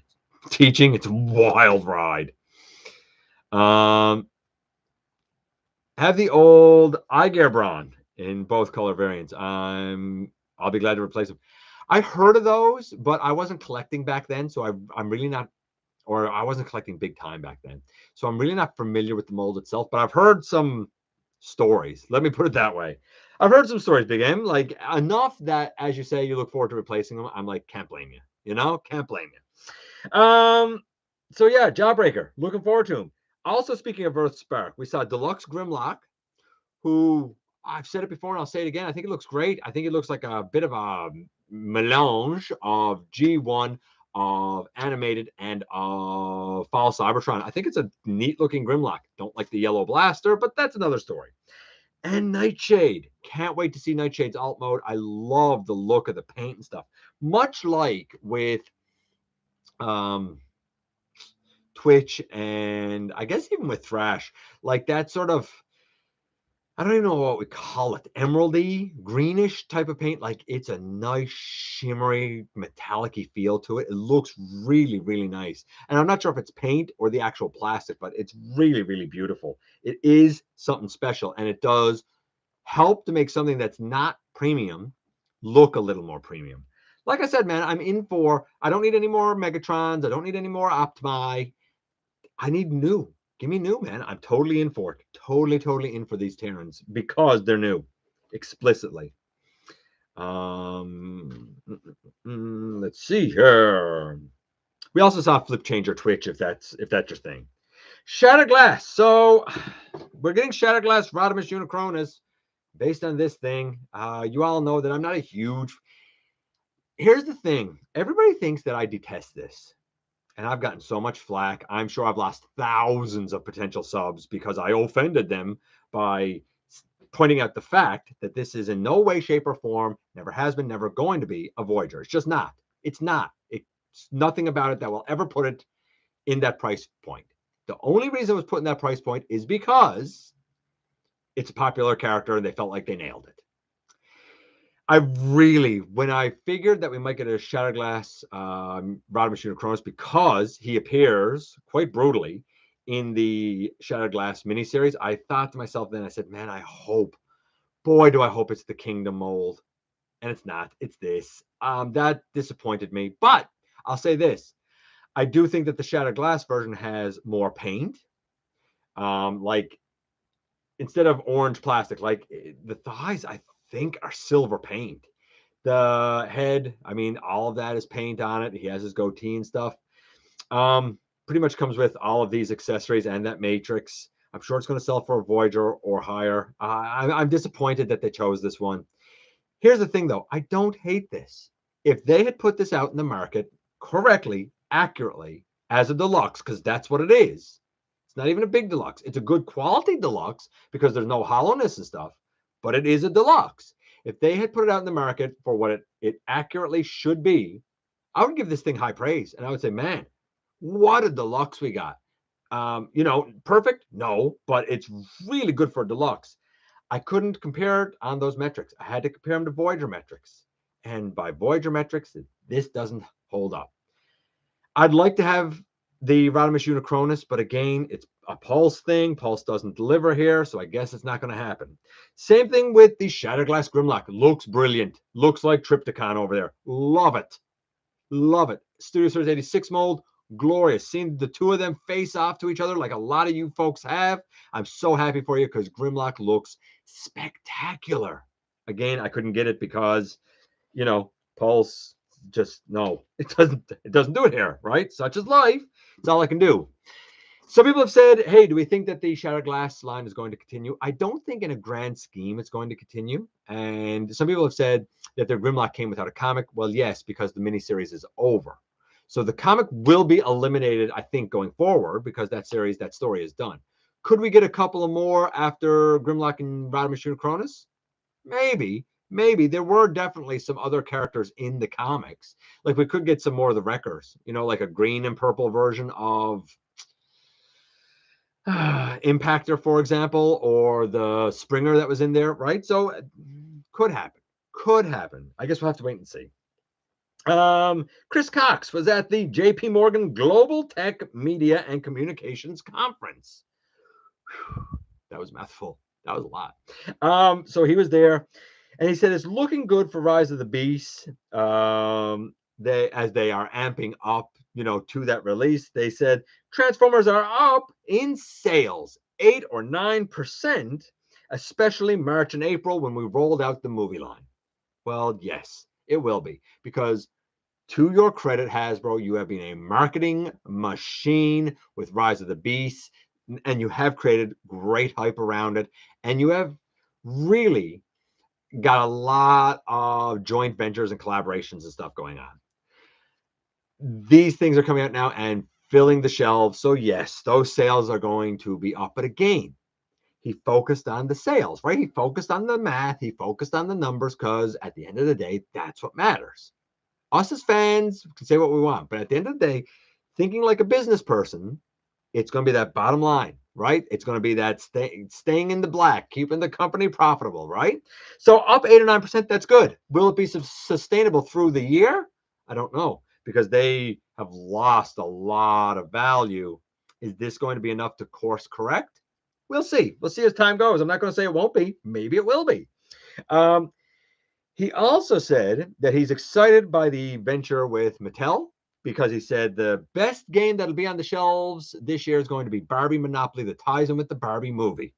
Teaching, it's a wild ride. Have the old iGear in both color variants. I'll be glad to replace them. I heard of those, but I wasn't collecting back then, so I'm really not, or I wasn't collecting big time back then. So I'm really not familiar with the mold itself, but I've heard some stories. Let me put it that way. I've heard some stories, Big M, like enough that, as you say, you look forward to replacing them. I'm like, can't blame you. You know, can't blame you. So yeah, Jawbreaker. Looking forward to him. Also, speaking of Earthspark, we saw Deluxe Grimlock, who I've said it before and I'll say it again. I think it looks great. I think it looks like a bit of a melange of G1, of animated, and of Fall Cybertron. I think it's a neat looking Grimlock. Don't like the yellow blaster, but that's another story. And Nightshade. Can't wait to see Nightshade's alt mode. I love the look of the paint and stuff. Much like with Twitch and I guess even with Thrash, like that sort of, I don't even know what we call it, emeraldy, greenish type of paint. Like it's a nice shimmery, metallic-y feel to it. It looks really, really nice. And I'm not sure if it's paint or the actual plastic, but it's really, really beautiful. It is something special, and it does help to make something that's not premium look a little more premium. Like I said, man, I'm in for, I don't need any more Megatrons. I don't need any more Optimi. I need new. Give me new, man. I'm totally in for it. Totally, totally in for these Terrans because they're new, explicitly. Let's see here. We also saw Flip Changer Twitch, if that's your thing. Shattered Glass. So we're getting Shattered Glass Rodimus Unicronus based on this thing. You all know that I'm not a huge. Here's the thing. Everybody thinks that I detest this. And I've gotten so much flack. I'm sure I've lost thousands of potential subs because I offended them by pointing out the fact that this is in no way, shape, or form, never has been, never going to be a Voyager. It's just not. It's not. It's nothing about it that will ever put it in that price point. The only reason it was put in that price point is because it's a popular character and they felt like they nailed it. When I figured that we might get a Shattered Glass Rodimus Unicronus because he appears quite brutally in the Shattered Glass miniseries, I thought to myself then, I said, man, I hope, boy, do I hope it's the Kingdom mold. And it's not. It's this. That disappointed me. But I'll say this. I do think that the Shattered Glass version has more paint. Like, instead of orange plastic, like the thighs, I think, are silver paint. The head, I mean, all of that is paint on it. He has his goatee and stuff. Pretty much comes with all of these accessories and that matrix. I'm sure it's going to sell for a Voyager or higher. I'm disappointed that they chose this one. Here's the thing, though. I don't hate this. If they had put this out in the market correctly, accurately, as a deluxe, because that's what it is. It's not even a big deluxe. It's a good quality deluxe because there's no hollowness and stuff, but it is a deluxe. If they had put it out in the market for what it accurately should be, I would give this thing high praise. And I would say, man, what a deluxe we got. Perfect? No, but it's really good for a deluxe. I couldn't compare it on those metrics. I had to compare them to Voyager metrics. And by Voyager metrics, this doesn't hold up. I'd like to have the Rodimus Unicronus, but again, it's a Pulse thing. Pulse doesn't deliver here, so I guess it's not going to happen. Same thing with the Shattered Glass Grimlock. Looks brilliant. Looks like Triptychon over there. Love it. Love it. Studio Series 86 mold. Glorious. Seeing the two of them face off to each other like a lot of you folks have. I'm so happy for you because Grimlock looks spectacular. Again, I couldn't get it because, Pulse just no. It doesn't do it here, right? Such is life. It's all I can do. Some people have said, hey, do we think that the Shattered Glass line is going to continue? I don't think in a grand scheme it's going to continue. And some people have said that their Grimlock came without a comic. Well, yes, because the miniseries is over. So the comic will be eliminated, I think, going forward because that story is done. Could we get a couple of more after Grimlock and Rodimus Unicronus? Maybe. There were definitely some other characters in the comics. Like we could get some more of the Wreckers, like a green and purple version of Impactor, for example, or the Springer that was in there, right? So could happen. I guess we'll have to wait and see. Chris Cox was at the JP Morgan Global Tech Media and Communications Conference. Whew, that was mouthful. That was a lot. So he was there, and he said it's looking good for Rise of the Beast. As they are amping up, to that release, they said Transformers are up in sales 8 or 9%, especially March and April when we rolled out the movie line. Well, yes, it will be because, to your credit, Hasbro, you have been a marketing machine with Rise of the Beast, and you have created great hype around it, and you have really got a lot of joint ventures and collaborations and stuff going on. These things are coming out now and filling the shelves. So yes, those sales are going to be up. But again, he focused on the sales, right? He focused on the math. He focused on the numbers because at the end of the day, that's what matters. Us as fans can say what we want, but at the end of the day, thinking like a business person, it's going to be that bottom line, right? It's going to be that staying in the black, keeping the company profitable, right? So up 8 or 9%, that's good. Will it be sustainable through the year? I don't know because they have lost a lot of value. Is this going to be enough to course correct? We'll see. We'll see as time goes. I'm not going to say it won't be. Maybe it will be. He also said that he's excited by the venture with Mattel because he said the best game that'll be on the shelves this year is going to be Barbie Monopoly that ties in with the Barbie movie.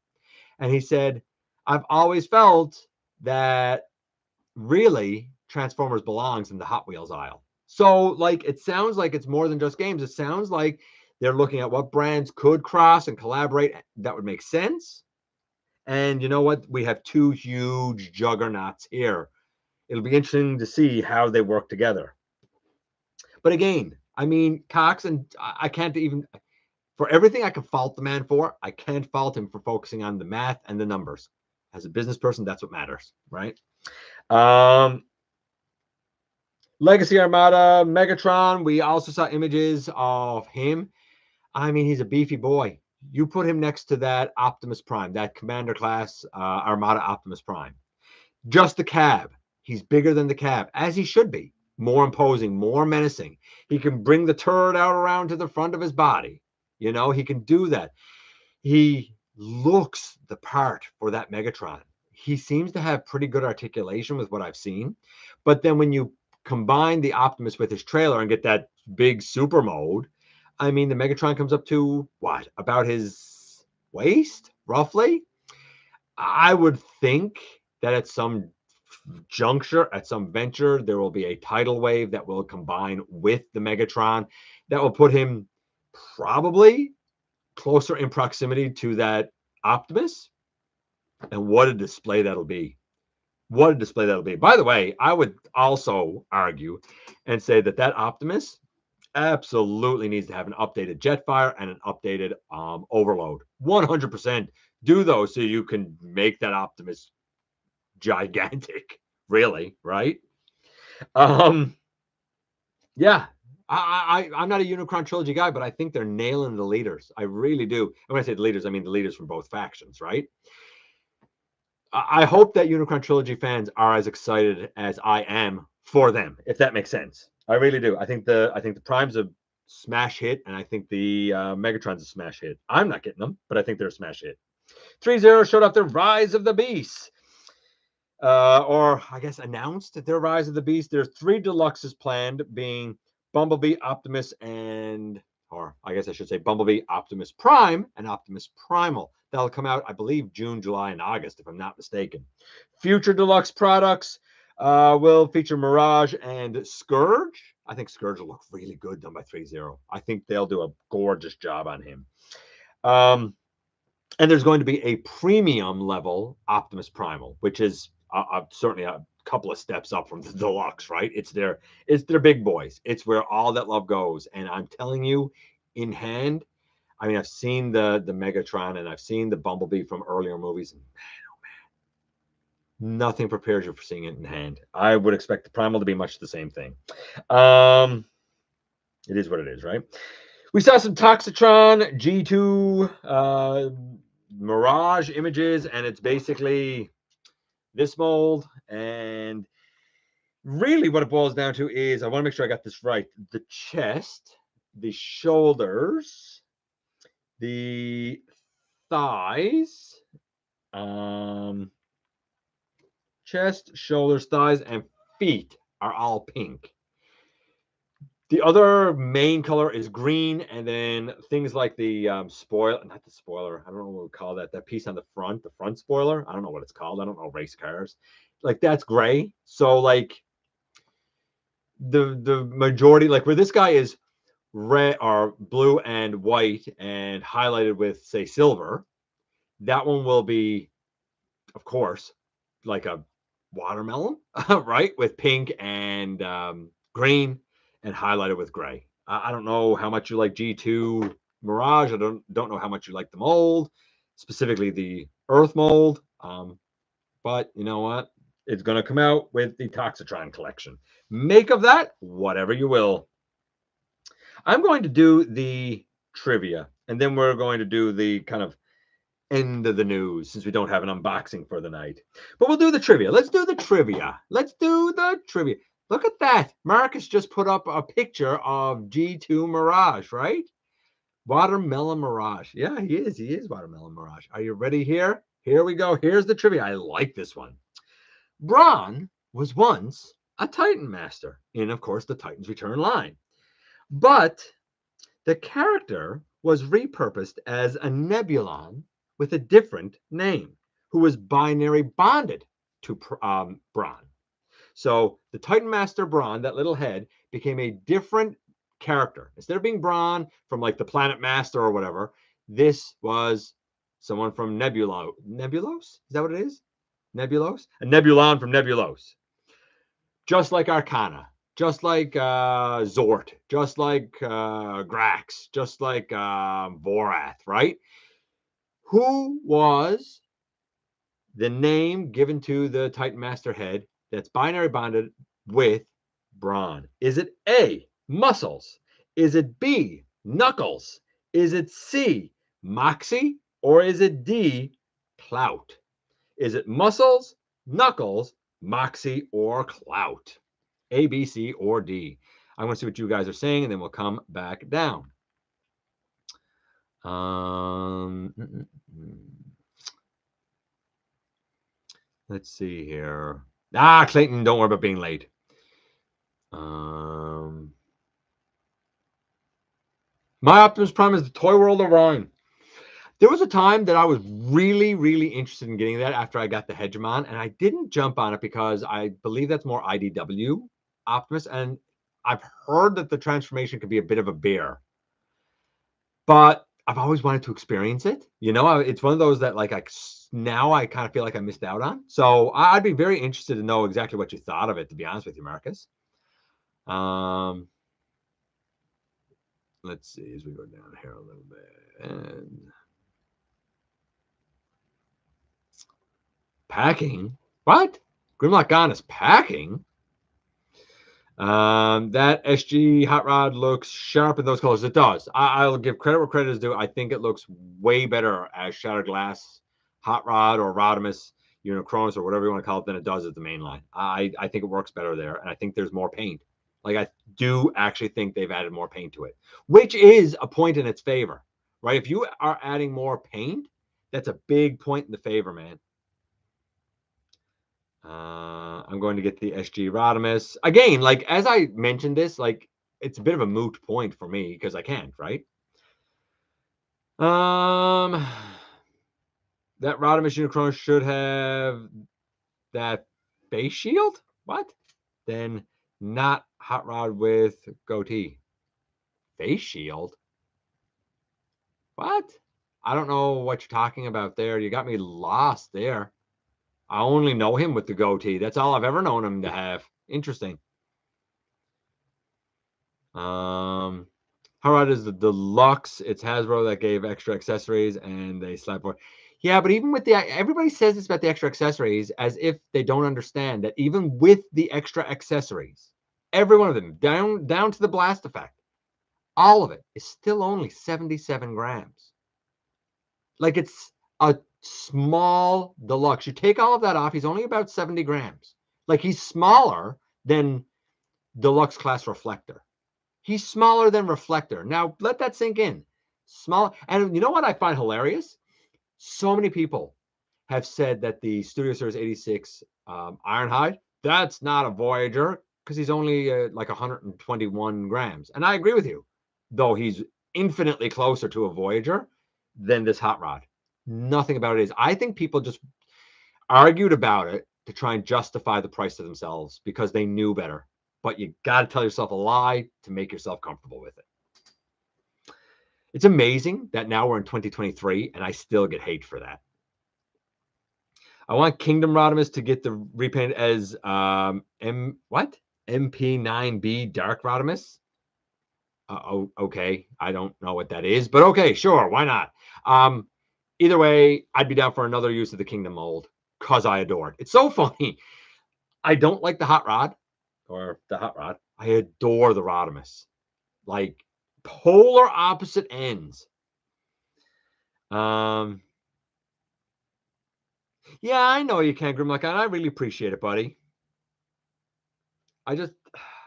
And he said, I've always felt that really Transformers belongs in the Hot Wheels aisle. So, like, it sounds like it's more than just games. It sounds like they're looking at what brands could cross and collaborate that would make sense. And you know what? We have two huge juggernauts here. It'll be interesting to see how they work together. But again, I mean, Cox, and I can't even, for everything I can fault the man for, I can't fault him for focusing on the math and the numbers. As a business person, that's what matters, right? Um, Legacy Armada, Megatron. We also saw images of him. I mean, he's a beefy boy. You put him next to that Optimus Prime, that Commander class Armada Optimus Prime. Just the cab. He's bigger than the cab, as he should be. More imposing, more menacing. He can bring the turret out around to the front of his body. You know, he can do that. He looks the part for that Megatron. He seems to have pretty good articulation with what I've seen. But then when you combine the Optimus with his trailer and get that big super mode, I mean, the Megatron comes up to what? About his waist, roughly? I would think that at some juncture, at some venture, there will be a tidal wave that will combine with the Megatron that will put him probably closer in proximity to that Optimus. And what a display that'll be. What a display that'll be. By the way, I would also argue and say that that Optimus absolutely needs to have an updated Jetfire and an updated Overload. 100%. Do those so you can make that Optimus gigantic, really, right? Yeah, I'm not a Unicron trilogy guy, but I think they're nailing the leaders. I really do. And when I say the leaders, I mean the leaders from both factions, right? I hope that Unicron trilogy fans are as excited as I am for them, if that makes sense. I really do. I think the Prime's a smash hit, and I think the Megatron's a smash hit. I'm not getting them, but I think they're a smash hit. 3-0 showed off the Rise of the Beast. Or I guess announced their Rise of the Beast. There's 3 deluxes planned, being Bumblebee, Optimus, or I guess I should say Bumblebee, Optimus Prime, and Optimus Primal. That'll come out, I believe, June, July, and August, if I'm not mistaken. Future deluxe products will feature Mirage and Scourge. I think Scourge will look really good done by 3-0. I think they'll do a gorgeous job on him. And there's going to be a premium level Optimus Primal, which is certainly a couple of steps up from the deluxe, right? It's their big boys. It's where all that love goes. And I'm telling you, in hand, I mean, I've seen the Megatron and I've seen the Bumblebee from earlier movies, and man, oh man, nothing prepares you for seeing it in hand. I would expect the Primal to be much the same thing. It is what it is, right? We saw some Toxitron G2 Mirage images, and it's basically this mold. And really what it boils down to is, I want to make sure I got this right, the chest, the shoulders, the thighs, chest, shoulders, thighs, and feet are all pink. The other main color is green, and then things like the spoiler, not the spoiler, I don't know what we call that, that piece on the front spoiler, I don't know what it's called, I don't know race cars, like that's gray. So like the majority, like where this guy is red or blue and white and highlighted with, say, silver, that one will be, of course, like a watermelon, right, with pink and green and highlighted with gray. I don't know how much you like G2 Mirage. I don't know how much you like the mold, specifically the Earth mold. But you know what? It's going to come out with the Toxitron collection. Make of that whatever you will. I'm going to do the trivia, and then we're going to do the kind of end of the news, since we don't have an unboxing for the night. But we'll do the trivia. Let's do the trivia. Let's do the trivia. Look at that. Marcus just put up a picture of G2 Mirage, right? Watermelon Mirage. Yeah, he is. He is Watermelon Mirage. Are you ready here? Here we go. Here's the trivia. I like this one. Braun was once a Titan Master in, of course, the Titans Return line. But the character was repurposed as a Nebulon with a different name, who was binary bonded to Brawn. So the Titan Master Brawn, that little head, became a different character. Instead of being Brawn from like the Planet Master or whatever, this was someone from Nebulos. Nebulos? Is that what it is? Nebulos? A Nebulon from Nebulos. Just like Arcana, just like Zort, just like Grax, just like Vorath, right? Who was the name given to the Titan Master head that's binary bonded with Brawn? Is it A, Muscles? Is it B, Knuckles? Is it C, Moxie? Or is it D, Clout? Is it Muscles, Knuckles, Moxie, or Clout? A, B, C, or D? I want to see what you guys are saying, and then we'll come back down. Let's see here. Clayton, don't worry about being late. My Optimus Prime is the Toy World of Ryan. There was a time that I was really, really interested in getting that after I got the Hegemon, and I didn't jump on it because I believe that's more IDW Optimus, and I've heard that the transformation could be a bit of a bear. But I've always wanted to experience it. You know, it's one of those that like now I kind of feel like I missed out on. So I'd be very interested to know exactly what you thought of it, to be honest with you, Marcus. Let's see as we go down here a little bit. And packing? What? Grimlock Gone is packing? That SG Hot Rod looks sharp in those colors. It does. I'll give credit where credit is due. I think it looks way better as Shattered Glass, Hot Rod, or Rodimus, Unicronus, or whatever you want to call it, than it does at the main line. I think it works better there, and I think there's more paint. Like, I do actually think they've added more paint to it, which is a point in its favor, right? If you are adding more paint, that's a big point in the favor, man. I'm going to get the SG Rodimus. Again, like, as I mentioned this, like, it's a bit of a moot point for me because I can't, right? That Rodimus Unicron should have that face shield? What? Then not Hot Rod with goatee. Face shield? What? I don't know what you're talking about there. You got me lost there. I only know him with the goatee. That's all I've ever known him to have. Interesting. Hot Rod is the deluxe. It's Hasbro that gave extra accessories, and they slap for. Yeah, but even with the everybody says this about the extra accessories as if they don't understand that even with the extra accessories, every one of them down to the blast effect, all of it is still only 77 grams. Like, it's a small deluxe. You take all of that off, he's only about 70 grams. Like, he's smaller than deluxe class Reflector. He's smaller than Reflector. Now, let that sink in. Small. And you know what I find hilarious? So many people have said that the Studio Series 86 Ironhide, that's not a Voyager because he's only like 121 grams. And I agree with you, though he's infinitely closer to a Voyager than this Hot Rod. Nothing about it is. I think people just argued about it to try and justify the price to themselves because they knew better. But you got to tell yourself a lie to make yourself comfortable with it. It's amazing that now we're in 2023 and I still get hate for that. I want Kingdom Rodimus to get the repaint as MP9B Dark Rodimus. Okay, I don't know what that is, but okay, sure, why not? Either way, I'd be down for another use of the Kingdom mold because I adore it. It's so funny. I don't like the Hot Rod or the Hot Rod. I adore the Rodimus. Like, polar opposite ends. Yeah, I know you can, Grimlock, and I really appreciate it, buddy. I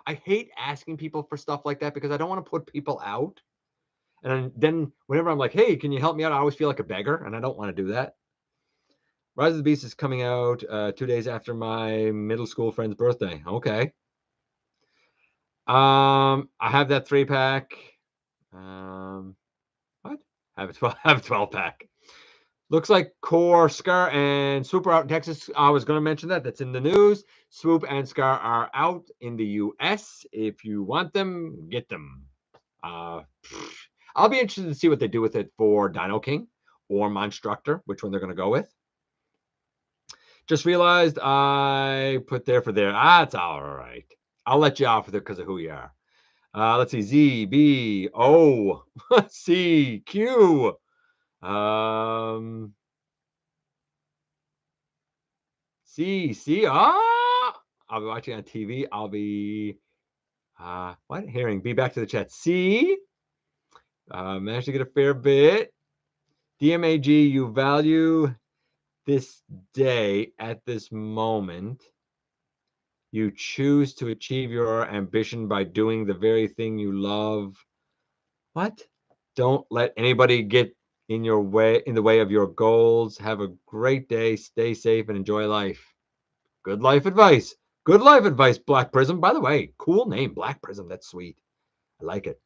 hate asking people for stuff like that because I don't want to put people out. And then whenever I'm like, hey, can you help me out? I always feel like a beggar, and I don't want to do that. Rise of the Beast is coming out 2 days after my middle school friend's birthday. Okay. I have that 3-pack. What? I have a 12 pack. Looks like Core, Scar, and Swoop are out in Texas. I was going to mention that. That's in the news. Swoop and Scar are out in the US. If you want them, get them. I'll be interested to see what they do with it for Dino King or Monstructor, which one they're going to go with. Just realized I put there for there. It's all right. I'll let you off with it because of who you are. Let's see. Z, B, O, C, Q. C. I'll be watching on TV. I'll be what? Hearing. Be back to the chat. C. Managed to get a fair bit. DMAG, you value this day at this moment. You choose to achieve your ambition by doing the very thing you love. What? Don't let anybody get in the way of your goals. Have a great day. Stay safe and enjoy life. Good life advice. Good life advice, Black Prism. By the way, cool name, Black Prism. That's sweet. I like it.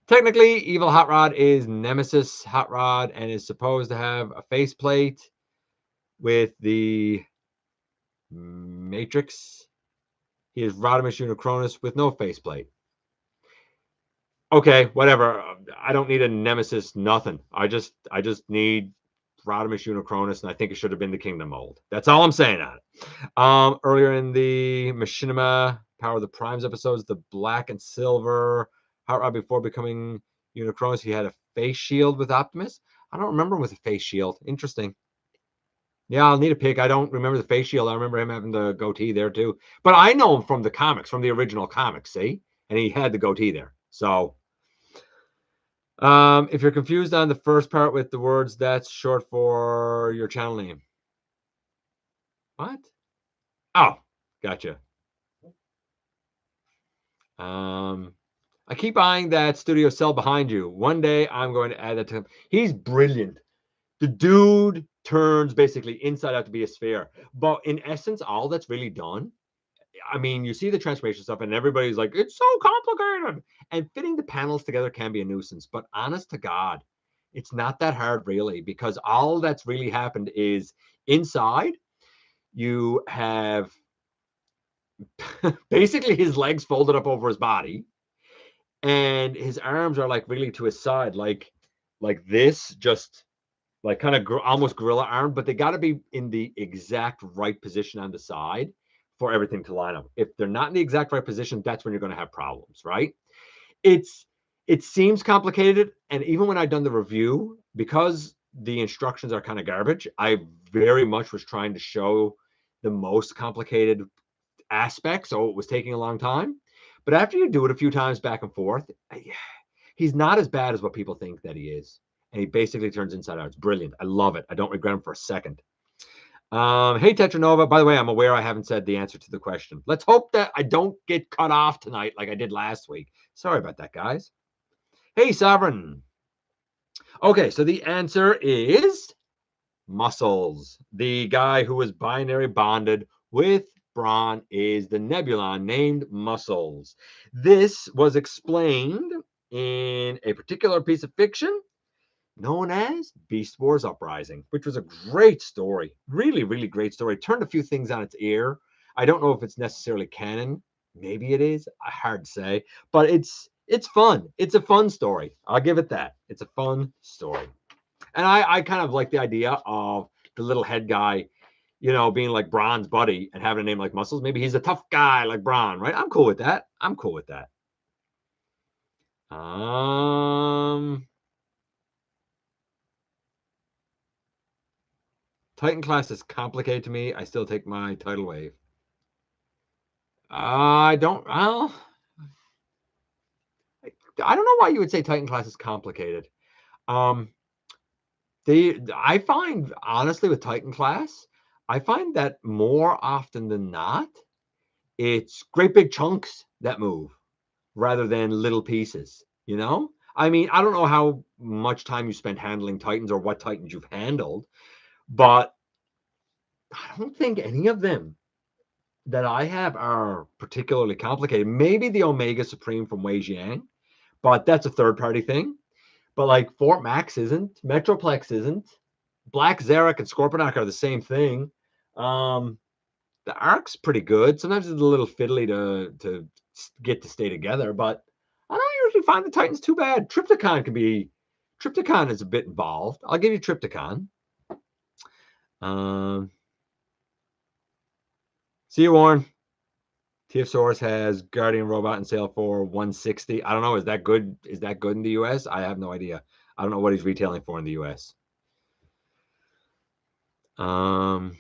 Technically, Evil Hot Rod is Nemesis Hot Rod and is supposed to have a faceplate with the Matrix. He is Rodimus Unicronus with no faceplate. Okay, whatever. I don't need a Nemesis, nothing. I just need Rodimus Unicronus, and I think it should have been the Kingdom mold. That's all I'm saying on it. Earlier in the Machinima Power of the Primes episodes, the black and silver Hot Rod before becoming Unicronus, he had a face shield with Optimus. I don't remember him with a face shield. Interesting. Yeah, I'll need a pick. I don't remember the face shield. I remember him having the goatee there too. But I know him from the comics, from the original comics, see? And he had the goatee there. So if you're confused on the first part with the words, that's short for your channel name. What? Oh, gotcha. I keep eyeing that studio cell behind you. One day I'm going to add that to him. He's brilliant. The dude turns basically inside out to be a sphere. But in essence, all that's really done, I mean, you see the transformation stuff and everybody's like, it's so complicated. And fitting the panels together can be a nuisance. But honest to God, it's not that hard really, because all that's really happened is inside you have basically his legs folded up over his body and his arms are like really to his side, like this, just like kind of almost gorilla arm, but they got to be in the exact right position on the side for everything to line up. If they're not in the exact right position, that's when you're going to have problems, right? It seems complicated, and even when I've done the review, because the instructions are kind of garbage, I very much was trying to show the most complicated aspect, so it was taking a long time. But after you do it a few times back and forth, he's not as bad as what people think that he is. And he basically turns inside out. It's brilliant. I love it. I don't regret him for a second. Hey, Tetranova. By the way, I'm aware I haven't said the answer to the question. Let's hope that I don't get cut off tonight like I did last week. Sorry about that, guys. Hey, Sovereign. Okay, so the answer is Muscles. The guy who was binary bonded with Brawn is the Nebulon named Muscles. This was explained in a particular piece of fiction known as Beast Wars Uprising, which was a great story. Really, really great story. Turned a few things on its ear. I don't know if it's necessarily canon. Maybe it is. Hard to say. But it's fun. It's a fun story. I'll give it that. It's a fun story. And I kind of like the idea of the little head guy, you know, being like Braun's buddy and having a name like Muscles. Maybe he's a tough guy like Braun, right? I'm cool with that. I'm cool with that. Titan class is complicated to me. I still take my tidal wave. I don't. Well, I don't know why you would say Titan class is complicated. I find honestly with Titan class, I find that more often than not, it's great big chunks that move rather than little pieces. You know, I mean, I don't know how much time you spent handling Titans or what Titans you've handled, but I don't think any of them that I have are particularly complicated. Maybe the Omega Supreme from Wei Jiang, but that's a third-party thing. But like Fort Max isn't, Metroplex isn't, Black Zarek and Scorponok are the same thing. The Ark's pretty good. Sometimes it's a little fiddly to get to stay together, but I don't usually find the Titans too bad. Triptychon is a bit involved. I'll give you Triptychon. See you, Warren. TF Source has Guardian Robot in sale for 160. I don't know. Is that good? Is that good in the US? I have no idea. I don't know what he's retailing for in the US. I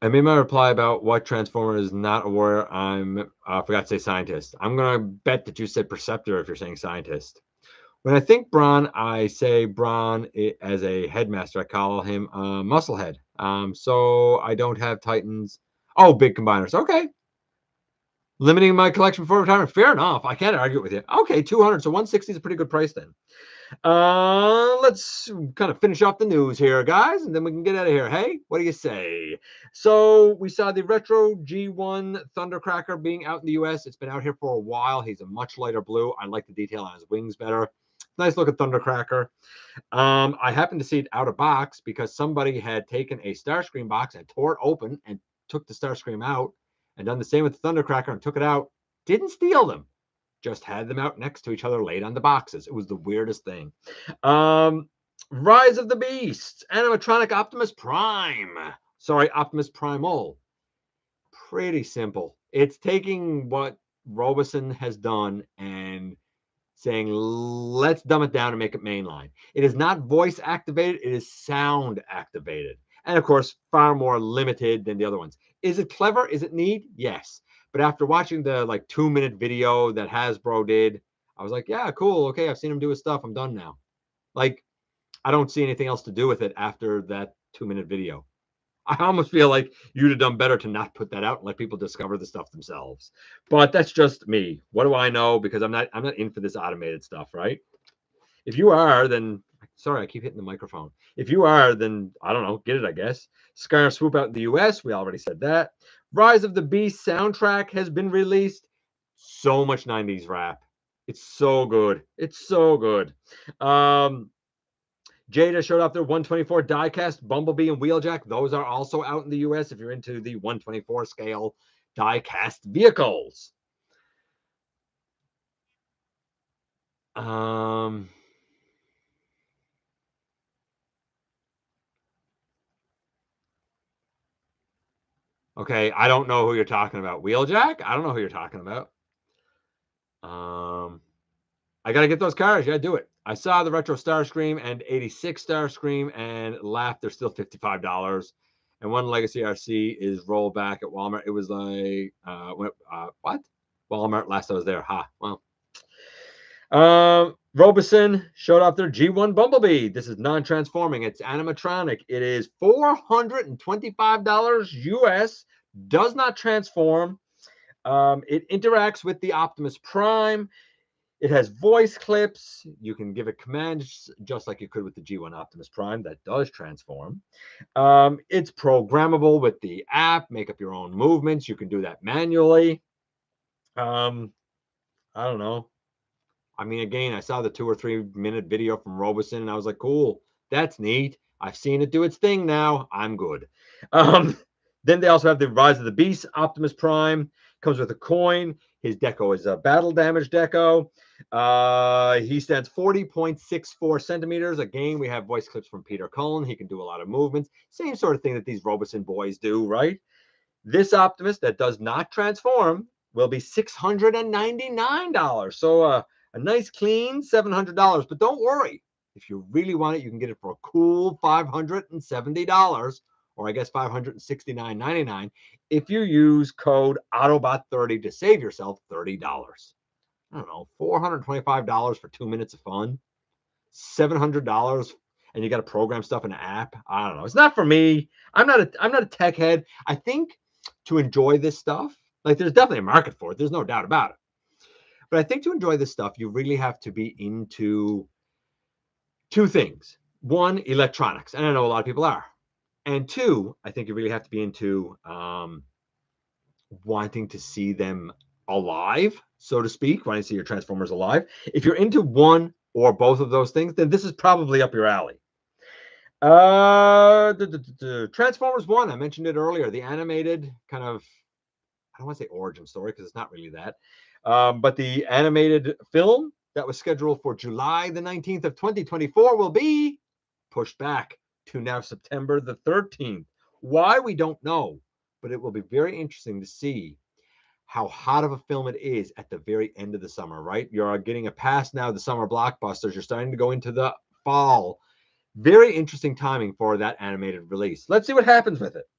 made my reply about what Transformer is not a warrior. I forgot to say scientist. I'm gonna bet that you said Perceptor if you're saying scientist. When I think Brawn, I say Brawn as a headmaster. I call him Musclehead. So I don't have Titans. Oh, big combiners. Okay. Limiting my collection before retirement. Fair enough. I can't argue with you. Okay, 200. So 160 is a pretty good price then. Let's kind of finish off the news here, guys, and then we can get out of here. Hey, what do you say? So we saw the Retro G1 Thundercracker being out in the US. It's been out here for a while. He's a much lighter blue. I like the detail on his wings better. Nice looking Thundercracker. I happened to see it out of box because somebody had taken a Starscream box and tore it open and took the Starscream out and done the same with the Thundercracker and took it out. Didn't steal them. Just had them out next to each other, laid on the boxes. It was the weirdest thing. Rise of the Beast, animatronic Optimus Prime. Sorry, Optimus Primal. Pretty simple. It's taking what Robosen has done and saying, let's dumb it down and make it mainline. It is not voice activated, it is sound activated. And of course, far more limited than the other ones. Is it clever? Is it neat? Yes. But after watching the like 2-minute video that Hasbro did, I was like, yeah, cool. Okay, I've seen him do his stuff. I'm done now. Like, I don't see anything else to do with it after that 2-minute video. I almost feel like you'd have done better to not put that out and let people discover the stuff themselves. But that's just me. What do I know? Because I'm not in for this automated stuff, right? If you are, then sorry, I keep hitting the microphone. If you are, then I don't know, get it, I guess. Scar Swoop out in the US, we already said that. Rise of the Beast soundtrack has been released. So much 90s rap. It's so good. It's so good. Jada showed off their 124 diecast Bumblebee and Wheeljack. Those are also out in the US if you're into the 124 scale diecast vehicles. Okay, I don't know who you're talking about. Wheeljack? I don't know who you're talking about. I gotta get those cars. Yeah, do it. I saw the Retro Starscream and 86 Starscream and laughed. They're still $55. And one Legacy RC is rolled back at Walmart. It was like, what? Walmart last I was there. Ha. Well. Robosen showed off their G1 Bumblebee. This is non-transforming. It's animatronic. It is $425 US. Does not transform. It interacts with the Optimus Prime. It has voice clips. You can give it commands just like you could with the G1 Optimus Prime. That does transform. It's programmable with the app. Make up your own movements. You can do that manually. I don't know. I mean, again, I saw the 2 or 3 minute video from Robosen, and I was like, cool, that's neat. I've seen it do its thing now. I'm good. Then they also have the Rise of the Beast Optimus Prime. Comes with a coin. His deco is a battle damage deco. He stands 40.64 centimeters. Again, we have voice clips from Peter Cullen. He can do a lot of movements. Same sort of thing that these Robosen boys do, right? This Optimus that does not transform will be $699. So a nice clean $700. But don't worry. If you really want it, you can get it for a cool $570, or I guess $569.99 if you use code Autobot30 to save yourself $30. I don't know, $425 for 2 minutes of fun, $700, and you got to program stuff in an app. I don't know. It's not for me. I'm not a tech head. I think to enjoy this stuff, like there's definitely a market for it. There's no doubt about it. But I think to enjoy this stuff, you really have to be into 2 things. One, electronics, and I know a lot of people are. And two, I think you really have to be into wanting to see them alive, so to speak, wanting to see your Transformers alive. If you're into one or both of those things, then this is probably up your alley. Transformers 1, I mentioned it earlier, the animated kind of, I don't want to say origin story because it's not really that, but the animated film that was scheduled for July the 19th of 2024 will be pushed back to now September the 13th. Why, we don't know, but it will be very interesting to see how hot of a film it is at the very end of the summer, right? You're getting a pass now, the summer blockbusters. You're starting to go into the fall. Very interesting timing for that animated release. Let's see what happens with it.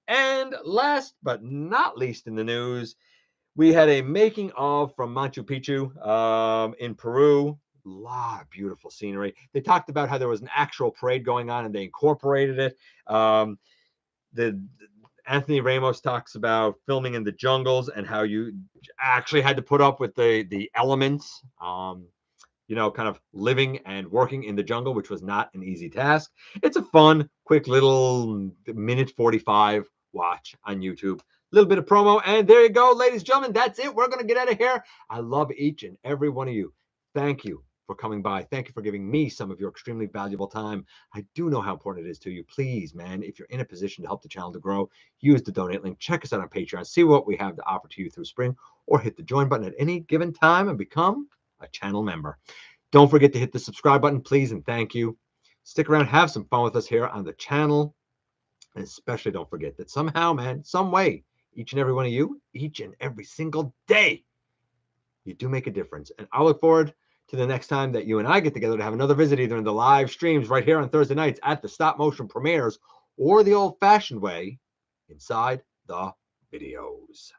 And last but not least in the news, we had a making of from Machu Picchu in Peru. A lot of beautiful scenery. They talked about how there was an actual parade going on and they incorporated it. The Anthony Ramos talks about filming in the jungles and how you actually had to put up with the elements, kind of living and working in the jungle, which was not an easy task. It's a fun, quick little minute 45 watch on YouTube. A little bit of promo, and there you go, ladies and gentlemen. That's it. We're going to get out of here. I love each and every one of you. Thank you for coming by. Thank you for giving me some of your extremely valuable time. I do know how important it is to you. Please, man, if you're in a position to help the channel to grow, use the donate link. Check us out on Patreon. See what we have to offer to you through spring, or hit the join button at any given time and become a channel member. Don't forget to hit the subscribe button, please, and thank you. Stick around, have some fun with us here on the channel. And especially don't forget that somehow, man, some way, each and every one of you, each and every single day, you do make a difference. And I look forward to the next time that you and I get together to have another visit, either in the live streams right here on Thursday nights at the stop motion premieres, or the old fashioned way inside the videos.